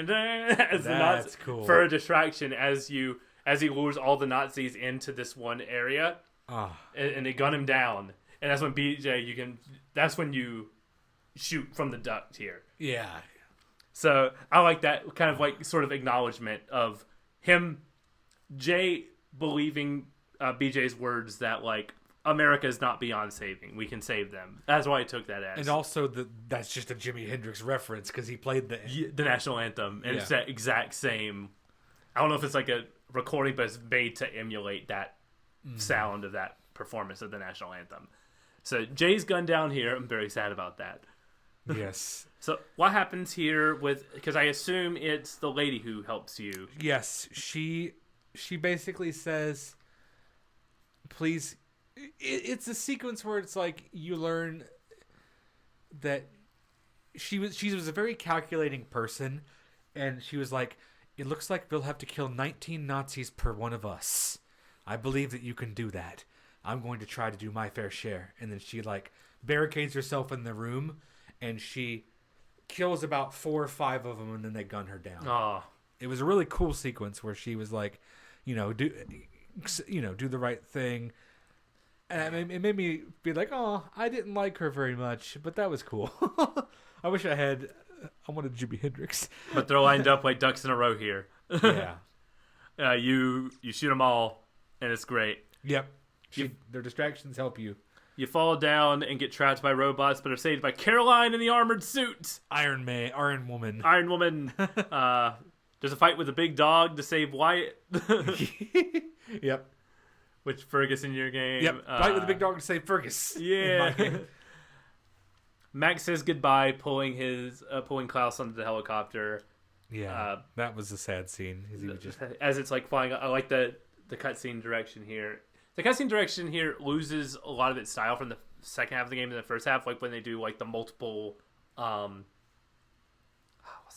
That's cool. For a distraction as he lures all the Nazis into this one area. And they gun him down, and that's when that's when you shoot from the duct here. Yeah. So I like that kind of like sort of acknowledgement of him, Jay believing BJ's words that like America is not beyond saving. We can save them. That's why I took that as. And also that's just a Jimi Hendrix reference because he played the national anthem, and it's that exact same. I don't know if it's like a recording, but it's made to emulate that sound of that performance of the national anthem. So Jay's gunned down here. I'm very sad about that. Yes. So what happens here because I assume it's the lady who helps you. Yes, she basically says, please. It's a sequence where it's like you learn that she was a very calculating person, and she was like, it looks like we'll have to kill 19 Nazis per one of us. I believe that you can do that. I'm going to try to do my fair share. And then she like barricades herself in the room, and she kills about 4 or 5 of them, and then they gun her down. Oh, it was a really cool sequence where she was like, do the right thing. And it made me be like, oh, I didn't like her very much, but that was cool. I wish I wanted Jimi Hendrix. But they're lined up like ducks in a row here. Yeah. You shoot them all. And it's great. Yep. Their distractions help you. You fall down and get trapped by robots, but are saved by Caroline in the armored suit. Iron Woman. Iron Woman. There's a fight with a big dog to save Wyatt. Yep. Which Fergus in your game. Yep. Fight with a big dog to save Fergus. Yeah. Max says goodbye, pulling Klaus onto the helicopter. Yeah. That was a sad scene. As it's like flying. I like the cutscene direction here. The cutscene direction here loses a lot of its style from the second half of the game and the first half, like when they do like the multiple what's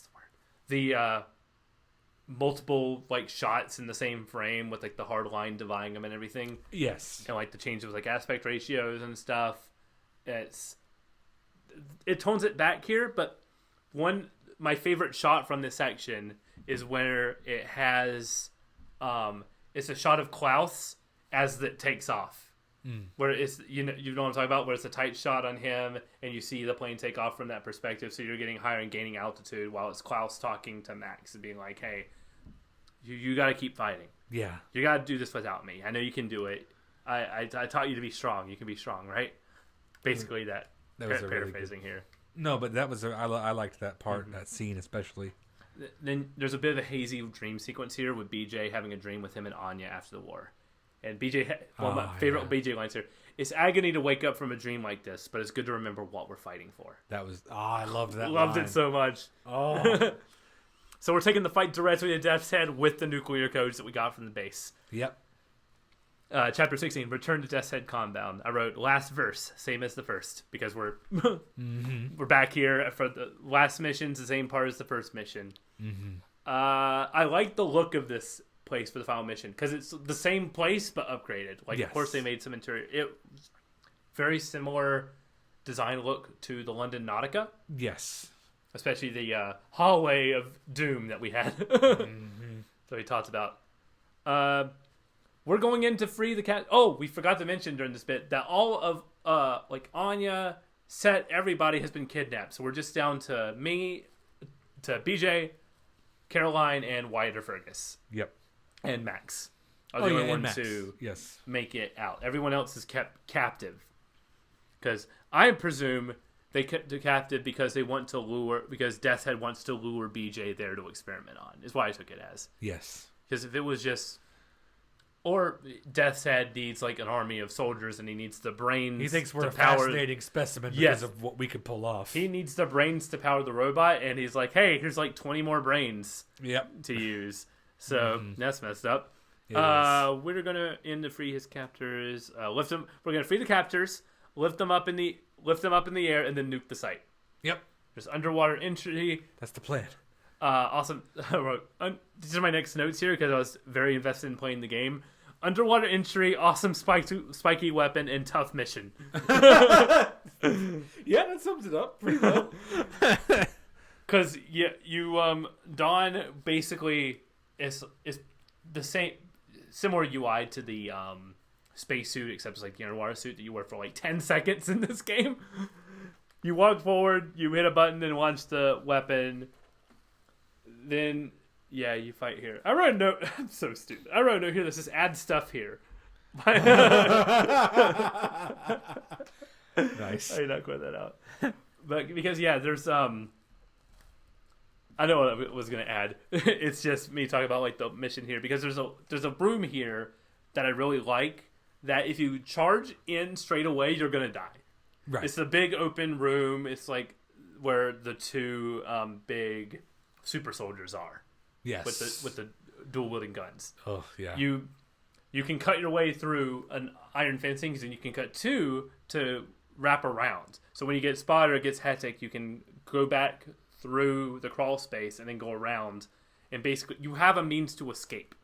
the word? multiple like shots in the same frame with like the hard line dividing them and everything. Yes. And like the change of like aspect ratios and stuff. It tones it back here, but my favorite shot from this section is where it has it's a shot of Klaus as it takes off. Where it's you know what I'm talking about, where it's a tight shot on him and you see the plane take off from that perspective, so you're getting higher and gaining altitude while it's Klaus talking to Max and being like, hey, you got to keep fighting. Yeah. You got to do this without me. I know you can do it. I taught you to be strong. You can be strong, right? Basically that was paraphrasing here. No, but that was I liked that part, that scene especially. Then there's a bit of a hazy dream sequence here with BJ having a dream with him and Anya after the war. And BJ, one of my favorite BJ lines here, it's agony to wake up from a dream like this, but it's good to remember what we're fighting for. That was, I loved that Loved line. it so much. Oh. So we're taking the fight directly to Death's Head with the nuclear codes that we got from the base. Yep. Chapter 16, Return to Death's Head Compound. I wrote last verse, same as the first, because we're we're back here for the last mission's the same part as the first mission. I like the look of this place for the final mission because it's the same place but upgraded. Like, of course, they made some interior. It very similar design look to the London Nautica. Yes. Especially the hallway of doom that we had. So he talks about. We're going in to free the cat. Oh, we forgot to mention during this bit that all of like Anya, Set, everybody has been kidnapped. So we're just down to me, to BJ, Caroline, and Wyatt or Fergus. Yep. And Max are the only ones to yes. make it out. Everyone else is kept captive. Because I presume they kept captive because they want to lure, because Death's Head wants to lure BJ there to experiment on, is why I took it as. Yes. Because if it was just, or Death's Head needs like an army of soldiers and he needs the brains. He thinks we're a power, fascinating specimen because of what we could pull off. He needs the brains to power the robot, and he's like, hey, here's like 20 more brains to use. So that's messed up. We're gonna end to free his captors. We're gonna free the captors, lift them up in the air, and then nuke the site. Yep. There's underwater entry. That's the plan. Awesome. I wrote, these are my next notes here because I was very invested in playing the game. Underwater entry, awesome spiky weapon, and tough mission. Yeah, that sums it up pretty well. Because Dawn basically is the same, similar UI to the spacesuit, except it's like the underwater suit that you wear for like 10 seconds in this game. You walk forward, you hit a button, and launch the weapon. Then, you fight here. I wrote a note. I'm so stupid. I wrote a note here that says add stuff here. Nice. I did not quit that out. But because, there's I know what I was going to add. It's just me talking about like the mission here, because there's a room here that I really like, that if you charge in straight away, you're going to die. Right. It's a big open room. It's like where the two big super soldiers are. Yes. With the dual wielding guns. Oh, yeah. You can cut your way through an iron fencing, and you can cut two to wrap around. So when you get spotted or it gets hectic, you can go back through the crawl space and then go around, and basically you have a means to escape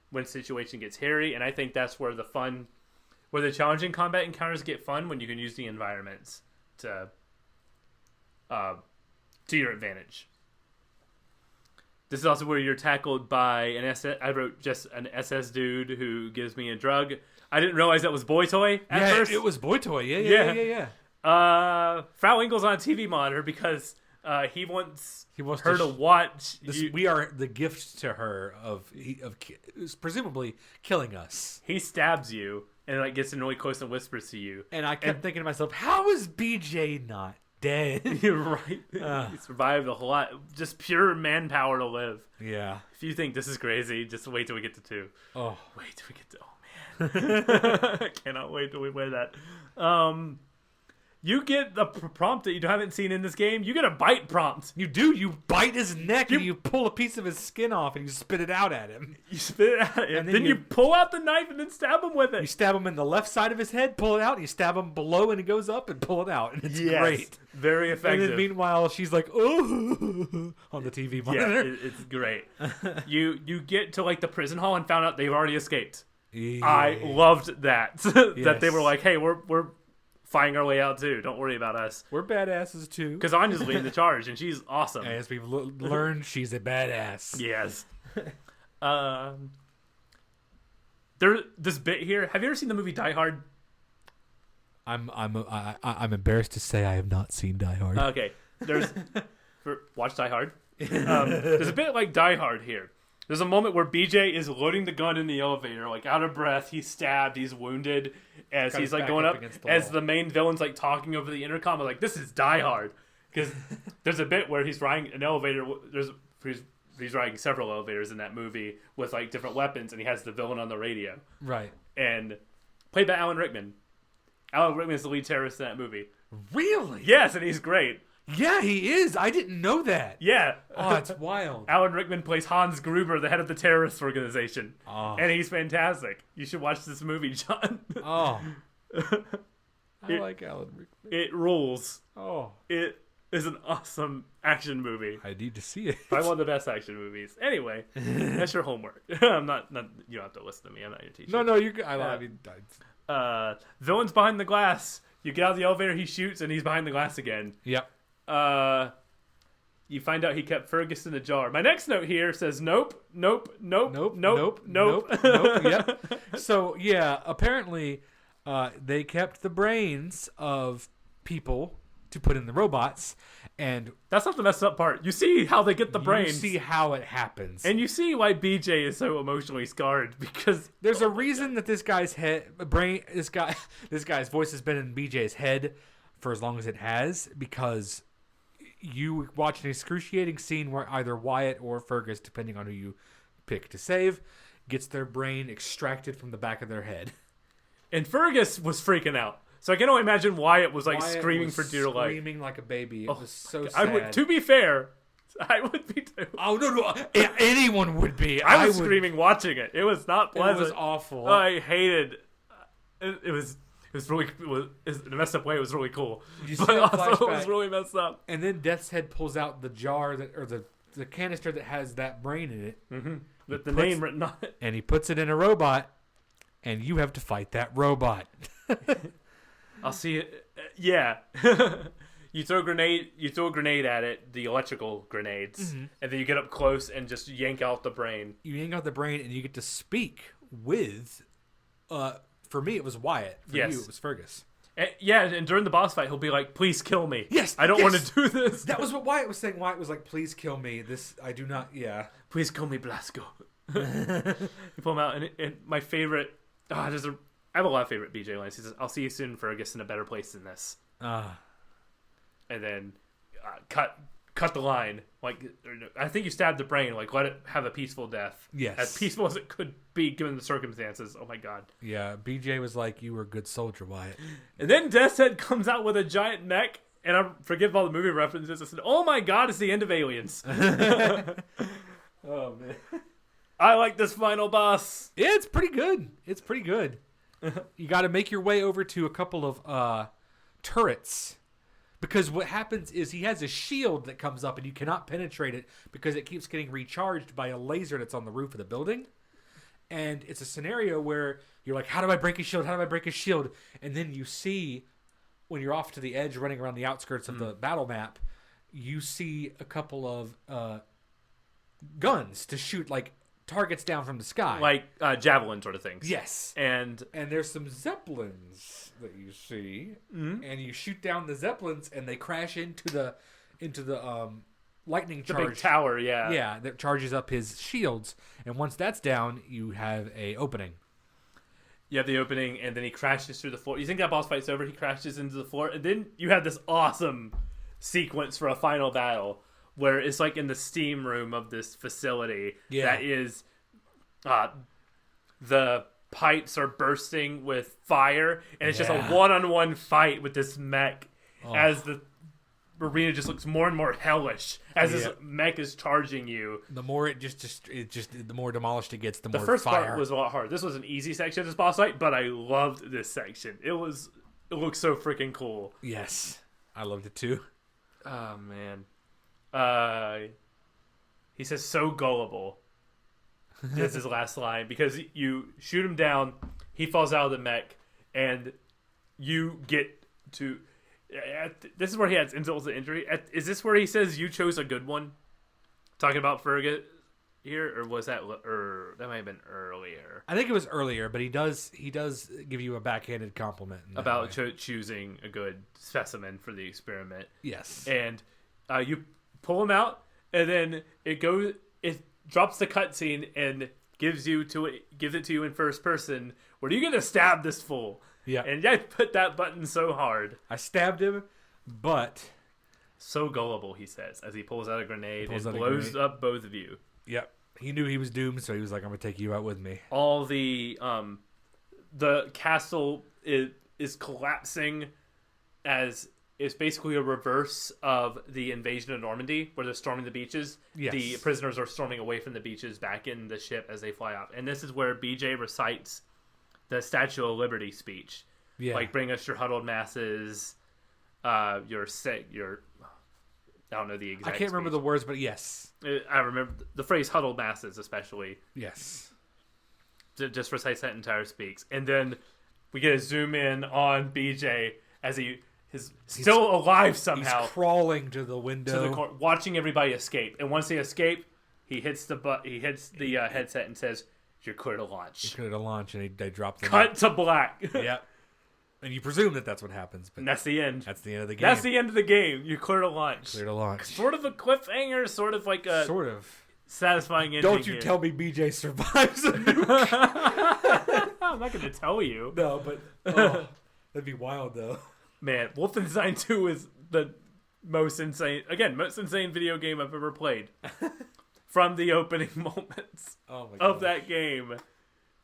when the situation gets hairy. And I think that's where the challenging combat encounters get fun, when you can use the environments to your advantage. This is also where you're tackled by an SS. I wrote just an SS dude who gives me a drug. I didn't realize that was Boy Toy at first. It was Boy Toy. Yeah. Frau Engel's on a TV monitor because he wants her to watch. We are the gift to her of presumably killing us. He stabs you and like gets really close and whispers to you. And I kept thinking to myself, how is BJ not dead? You're right. He survived a whole lot. Just pure manpower to live. Yeah. If you think this is crazy, just wait till we get to 2. Oh. Wait till we get to... Oh, man. I cannot wait till we play that. You get the prompt that you haven't seen in this game. You get a bite prompt. You do. You bite his neck and you pull a piece of his skin off and you spit it out at him. You spit it out, and then you pull out the knife and then stab him with it. You stab him in the left side of his head, pull it out, and you stab him below and it goes up and pull it out. And it's great. Very effective. And then meanwhile, she's like, oh, on the TV monitor. Yeah, it's great. You get to like the prison hall and found out they've already escaped. Yeah. I loved that. That they were like, hey, we're finding our way out too. Don't worry about us. We're badasses too. Because Anya's leading the charge and she's awesome. As we've learned, she's a badass. Yes. This bit here. Have you ever seen the movie Die Hard? I'm embarrassed to say I have not seen Die Hard. Okay. Watch Die Hard. There's a bit like Die Hard here. There's a moment where BJ is loading the gun in the elevator, like out of breath. He's stabbed. He's wounded. As he's like going up, as the main villain's like talking over the intercom, I'm like, this is Die Hard. Because there's a bit where he's riding an elevator. He's riding several elevators in that movie with like different weapons, and he has the villain on the radio. Right. And played by Alan Rickman. Alan Rickman is the lead terrorist in that movie. Really? Yes, and he's great. Yeah, he is. I didn't know that. Yeah. Oh, it's wild. Alan Rickman plays Hans Gruber, the head of the terrorist organization. Oh. And he's fantastic. You should watch this movie, John. Oh. I like Alan Rickman. It rules. Oh. It is an awesome action movie. I need to see it. Probably one of the best action movies. Anyway, that's your homework. I'm not. You don't have to listen to me. I'm not your teacher. No, you. I mean, villain's behind the glass. You get out of the elevator. He shoots, and he's behind the glass again. Yep. You find out he kept Fergus in a jar. My next note here says nope. Yep. So yeah, apparently, they kept the brains of people to put in the robots, and that's not the messed up part. You see how they get the brains. You see how it happens, and you see why BJ is so emotionally scarred, because there's a reason that this guy's this guy's voice has been in BJ's head for as long as it has, because you watch an excruciating scene where either Wyatt or Fergus, depending on who you pick to save, gets their brain extracted from the back of their head. And Fergus was freaking out. So I can only imagine Wyatt was like screaming for dear life. Screaming like a baby. It was so sad. To be fair, I would be too. Oh, no. Anyone would be. I was screaming watching it. It was not pleasant. It was awful. I hated it. It was really, in a messed up way, it was really cool. But also it was really messed up. And then Deathshead pulls out the jar or the canister that has that brain in it. Mm-hmm. With the name written on it. And he puts it in a robot, and you have to fight that robot. I'll see it. Yeah. You throw a grenade at it, the electrical grenades, and then you get up close and just yank out the brain. You yank out the brain, and you get to speak with, for me, it was Wyatt. For you, it was Fergus. And during the boss fight, he'll be like, please kill me. Yes, I don't want to do this. That was what Wyatt was saying. Wyatt was like, please kill me. I do not, Please kill me, Blasco. You pull him out, and my favorite, I have a lot of favorite BJ lines. He says, I'll see you soon, Fergus, in a better place than this. And then cut the line. Like, I think you stabbed the brain. Like, let it have a peaceful death. Yes. As peaceful as it could be given the circumstances. Oh, my God. Yeah, BJ was like, you were a good soldier, Wyatt. And then Deathshead comes out with a giant mech. And I forgive all the movie references. I said, oh, my God, it's the end of Aliens. Oh, man. I like this final boss. Yeah, it's pretty good. You got to make your way over to a couple of turrets, because what happens is he has a shield that comes up and you cannot penetrate it because it keeps getting recharged by a laser that's on the roof of the building. And it's a scenario where you're like, how do I break his shield? And then you see, when you're off to the edge running around the outskirts of the battle map, you see a couple of guns to shoot like targets down from the sky, like javelin sort of things. Yes, and there's some zeppelins that you see, and you shoot down the zeppelins, and they crash into the lightning charge, the big tower. Yeah, that charges up his shields. And once that's down, you have a opening. You have the opening, and then he crashes through the floor. You think that boss fight's over? He crashes into the floor, and then you have this awesome sequence for a final battle, where it's like in the steam room of this facility that is, the pipes are bursting with fire, and it's just a one-on-one fight with this mech, as the arena just looks more and more hellish as this mech is charging you. The more the more demolished it gets, the more first fire. part was a lot harder. This was an easy section of this boss fight, but I loved this section. It looks so freaking cool. Yes, I loved it too. Oh man, he says so gullible. That's his last line, because you shoot him down, he falls out of the mech, and you get to. This is where he has insult to injury. Is this where he says you chose a good one? Talking about Fergus here, or was that? Or that might have been earlier. I think it was earlier, but he does give you a backhanded compliment about choosing a good specimen for the experiment. Yes, and you pull him out, and then it drops the cutscene and gives it to you in first person. Where you get to stab this fool? Yeah, and I put that button so hard. I stabbed him, but so gullible, he says, as he pulls out a grenade and blows up both of you. Yep, he knew he was doomed, so he was like, "I'm gonna take you out with me." All the castle is collapsing, as it's basically a reverse of the invasion of Normandy, where they're storming the beaches. Yes. The prisoners are storming away from the beaches back in the ship as they fly out. And this is where BJ recites the Statue of Liberty speech. Yeah. Like, bring us your huddled masses, your I don't know the exact I can't remember speech. the words, but yes. I remember the phrase huddled masses, especially. Yes. Just recites that entire speech. And then we get a zoom in on BJ as he's still alive somehow. He's crawling to the window, watching everybody escape. And once they escape, he hits the headset and says, "You're clear to launch." You're clear to launch, and they drop the cut to black. Yep. And you presume that that's what happens, but and that's the end. That's the end of the game. That's the end of the game. You're clear to launch. Clear to launch. Sort of a cliffhanger, sort of like a satisfying ending. Don't you tell me BJ survives a nuke. I'm not going to tell you. No, but that'd be wild though. Man, Wolfenstein 2 is the most insane video game I've ever played. From the opening moments of that game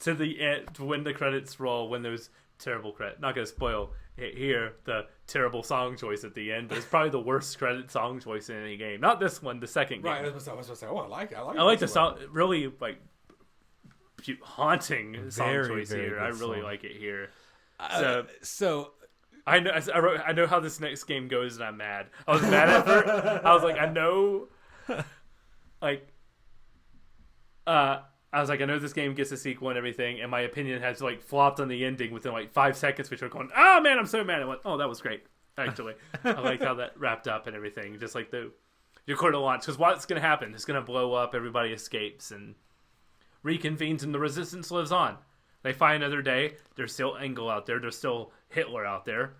to the end, to when the credits roll, when there's terrible credit. Not going to spoil here the terrible song choice at the end, but it's probably the worst credit song choice in any game. Not this one, the second game. Right, I was going to say, I like it. I like the song, really like haunting song choice here. I really like it here. So I know how this next game goes, and I'm mad. I was mad at first. I was like, I know this game gets a sequel and everything, and my opinion has like flopped on the ending within like 5 seconds, which are going, oh man, I'm so mad. I went, oh, that was great. Actually, I like how that wrapped up and everything. Just like your quarter launch, because what's going to happen? It's going to blow up. Everybody escapes and reconvenes, and the resistance lives on. They find another day. There's still Engel out there. There's still Hitler out there.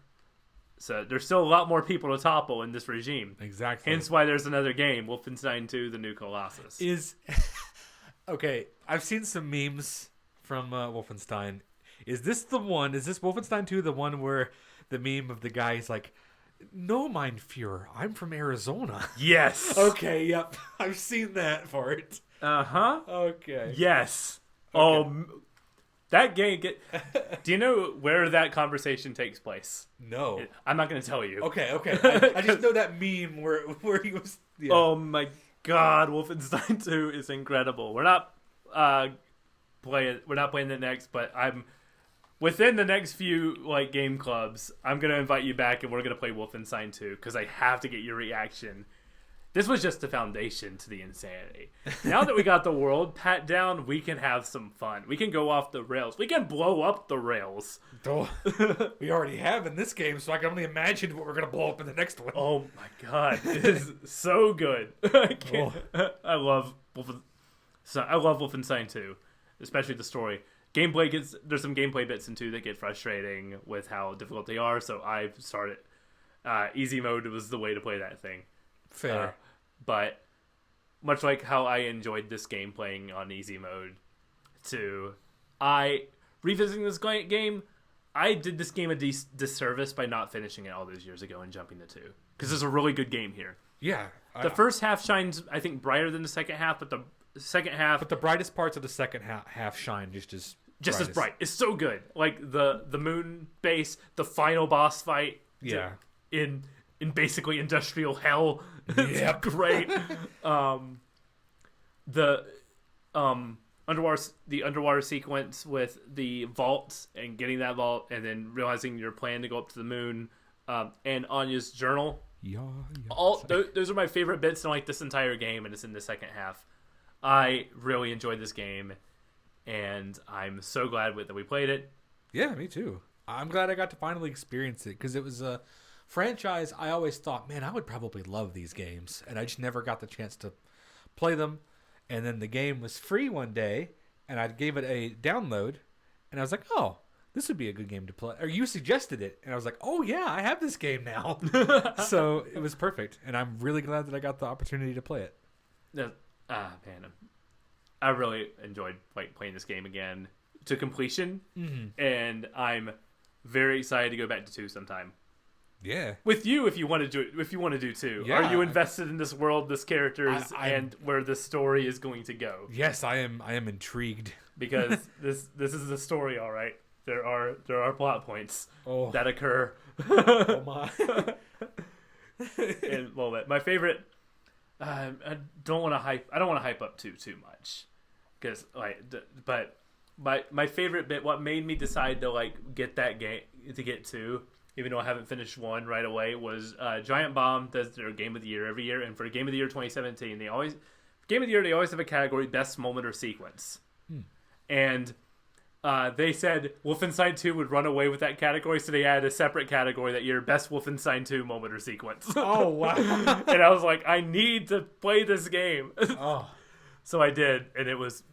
So there's still a lot more people to topple in this regime. Exactly. Hence why there's another game, Wolfenstein 2: The New Colossus. Okay, I've seen some memes from Wolfenstein. Is this Wolfenstein 2 the one where the meme of the guy is like, "No, mein Führer, I'm from Arizona." Yes. Okay, yep. I've seen that part. Uh-huh. Okay. Yes. Okay. That game do you know where that conversation takes place? No. I'm not going to tell you. Okay. I just know that meme where he was... Yeah. Oh my god, Wolfenstein 2 is incredible. We're not playing the next, but I'm within the next few like game clubs, I'm going to invite you back and we're going to play Wolfenstein 2 cuz I have to get your reaction. This was just the foundation to the insanity. Now that we got the world pat down, we can have some fun. We can go off the rails. We can blow up the rails. We already have in this game, so I can only imagine what we're going to blow up in the next one. Oh my god. It is so good. I love Wolfenstein 2, especially the story. There's some gameplay bits in 2 that get frustrating with how difficult they are, so I've started easy mode was the way to play that thing. Fair. But much like how I enjoyed this game playing on easy mode, revisiting this game, I did this game a disservice by not finishing it all those years ago and jumping to 2. Because there's a really good game here. Yeah. The first half shines, I think, brighter than the second half, but the second half... But the brightest parts of the second half shine just as bright. It's so good. Like the moon base, the final boss fight. Yeah. in basically industrial hell. Yep. It's great. The underwater sequence with the vault and getting that vault, and then realizing your plan to go up to the moon, and Anya's journal. Yeah. Those are my favorite bits in like this entire game, and it's in the second half. I really enjoyed this game, and I'm so glad that we played it. Yeah, me too. I'm glad I got to finally experience it, because it was a franchise I always thought, man, I would probably love these games, and I just never got the chance to play them. And then the game was free one day, and I gave it a download, and I was like, oh, this would be a good game to play. Or you suggested it, and I was like, oh yeah, I have this game now. So it was perfect, and I'm really glad that I got the opportunity to play it. Man, I really enjoyed playing this game again to completion, and I'm very excited to go back to 2 sometime. Yeah, with you if you want to do it. If you want to do 2, yeah. Are you invested in this world, this characters, and where the story is going to go? Yes, I am. I am intrigued because this is the story. All right, there are plot points that occur. Oh my! And well, my favorite. I don't want to hype up too much, because but my favorite bit, what made me decide to get that game to get 2, even though I haven't finished 1 right away, was Giant Bomb does their Game of the Year every year, and for Game of the Year 2017, they always have a category Best Moment or Sequence, and they said Wolfenstein 2 would run away with that category, so they added a separate category that year, Best Wolfenstein 2 Moment or Sequence. Oh wow! And I was like, I need to play this game. Oh, so I did, and it was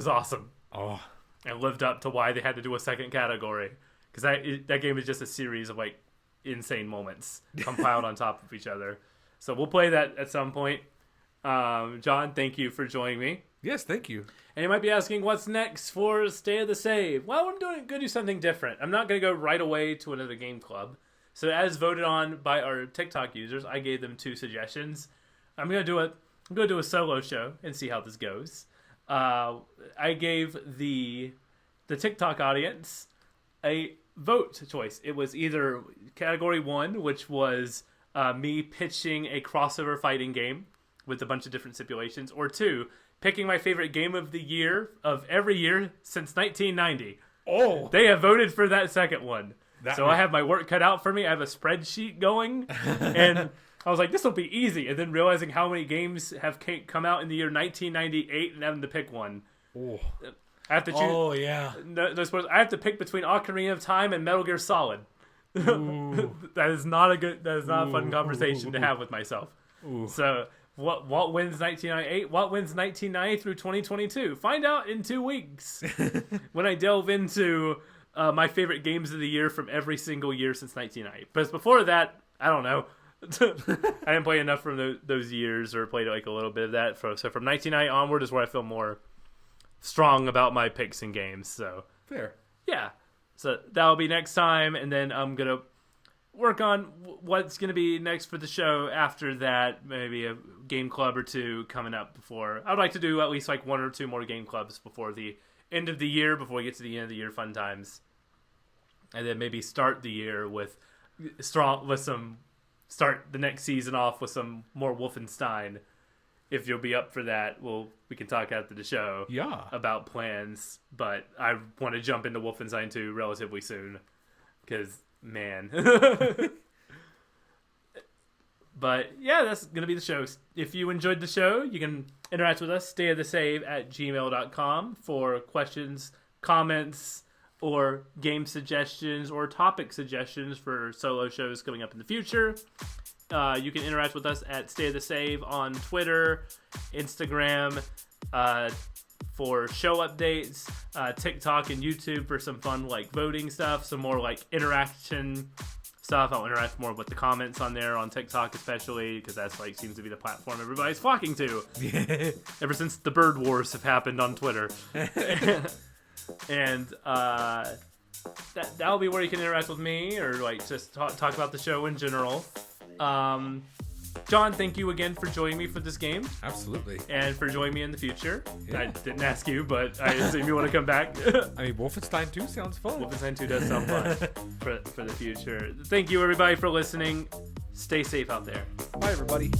awesome. Oh, and lived up to why they had to do a second category. Because that game is just a series of insane moments compiled on top of each other. So we'll play that at some point. John, thank you for joining me. yes, thank you. And you might be asking, what's next for Stay of the Save? Well, I'm going to do something different. I'm not going to go right away to another game club. So as voted on by our TikTok users, I gave them 2 suggestions. I'm going to do a solo show and see how this goes. I gave the TikTok audience a vote choice. It was either category 1, which was me pitching a crossover fighting game with a bunch of different stipulations, or 2, picking my favorite game of the year of every year since 1990. Oh, They have voted for that second one. I have my work cut out for me. I have a spreadsheet going, and I was like, this will be easy. And then realizing how many games have come out in the year 1998 and having to pick one. Oh. I have to choose. Oh yeah. No spoilers. I have to pick between Ocarina of Time and Metal Gear Solid. That is not a fun conversation to have with myself. Ooh. So what wins 1998? What wins 1990 through 2022? Find out in 2 weeks when I delve into my favorite games of the year from every single year since 1990. But before that, I don't know. I didn't play enough from those years, or played a little bit of that. So from 1990 onward is where I feel more strong about my picks in games. So Fair. yeah, so that'll be next time, and then I'm gonna work on what's gonna be next for the show after that. Maybe a game club or 2 coming up before. I'd like to do at least 1 or 2 more game clubs before the end of the year, before we get to the end of the year fun times, and then maybe start the year start the next season off with some more Wolfenstein. If you'll be up for that, we can talk after the show about plans. But I want to jump into Wolfenstein 2 relatively soon, because, man. But, yeah, that's going to be the show. If you enjoyed the show, you can interact with us, stayofthesave@gmail.com, for questions, comments, or game suggestions, or topic suggestions for solo shows coming up in the future. You can interact with us at Stay of the Save on Twitter, Instagram, for show updates, TikTok and YouTube for some fun voting stuff, some more interaction stuff. I'll interact more with the comments on there on TikTok, especially because that's seems to be the platform everybody's flocking to. Ever since the bird wars have happened on Twitter. And that'll be where you can interact with me, or just talk about the show in general. John, thank you again for joining me for this game Absolutely. and for joining me in the future. Yeah. I didn't ask you, but I assume you want to come back. I mean, Wolfenstein 2 sounds fun. Wolfenstein 2 does sound fun for the future. Thank you, everybody, for listening. Stay safe out there. Bye, everybody.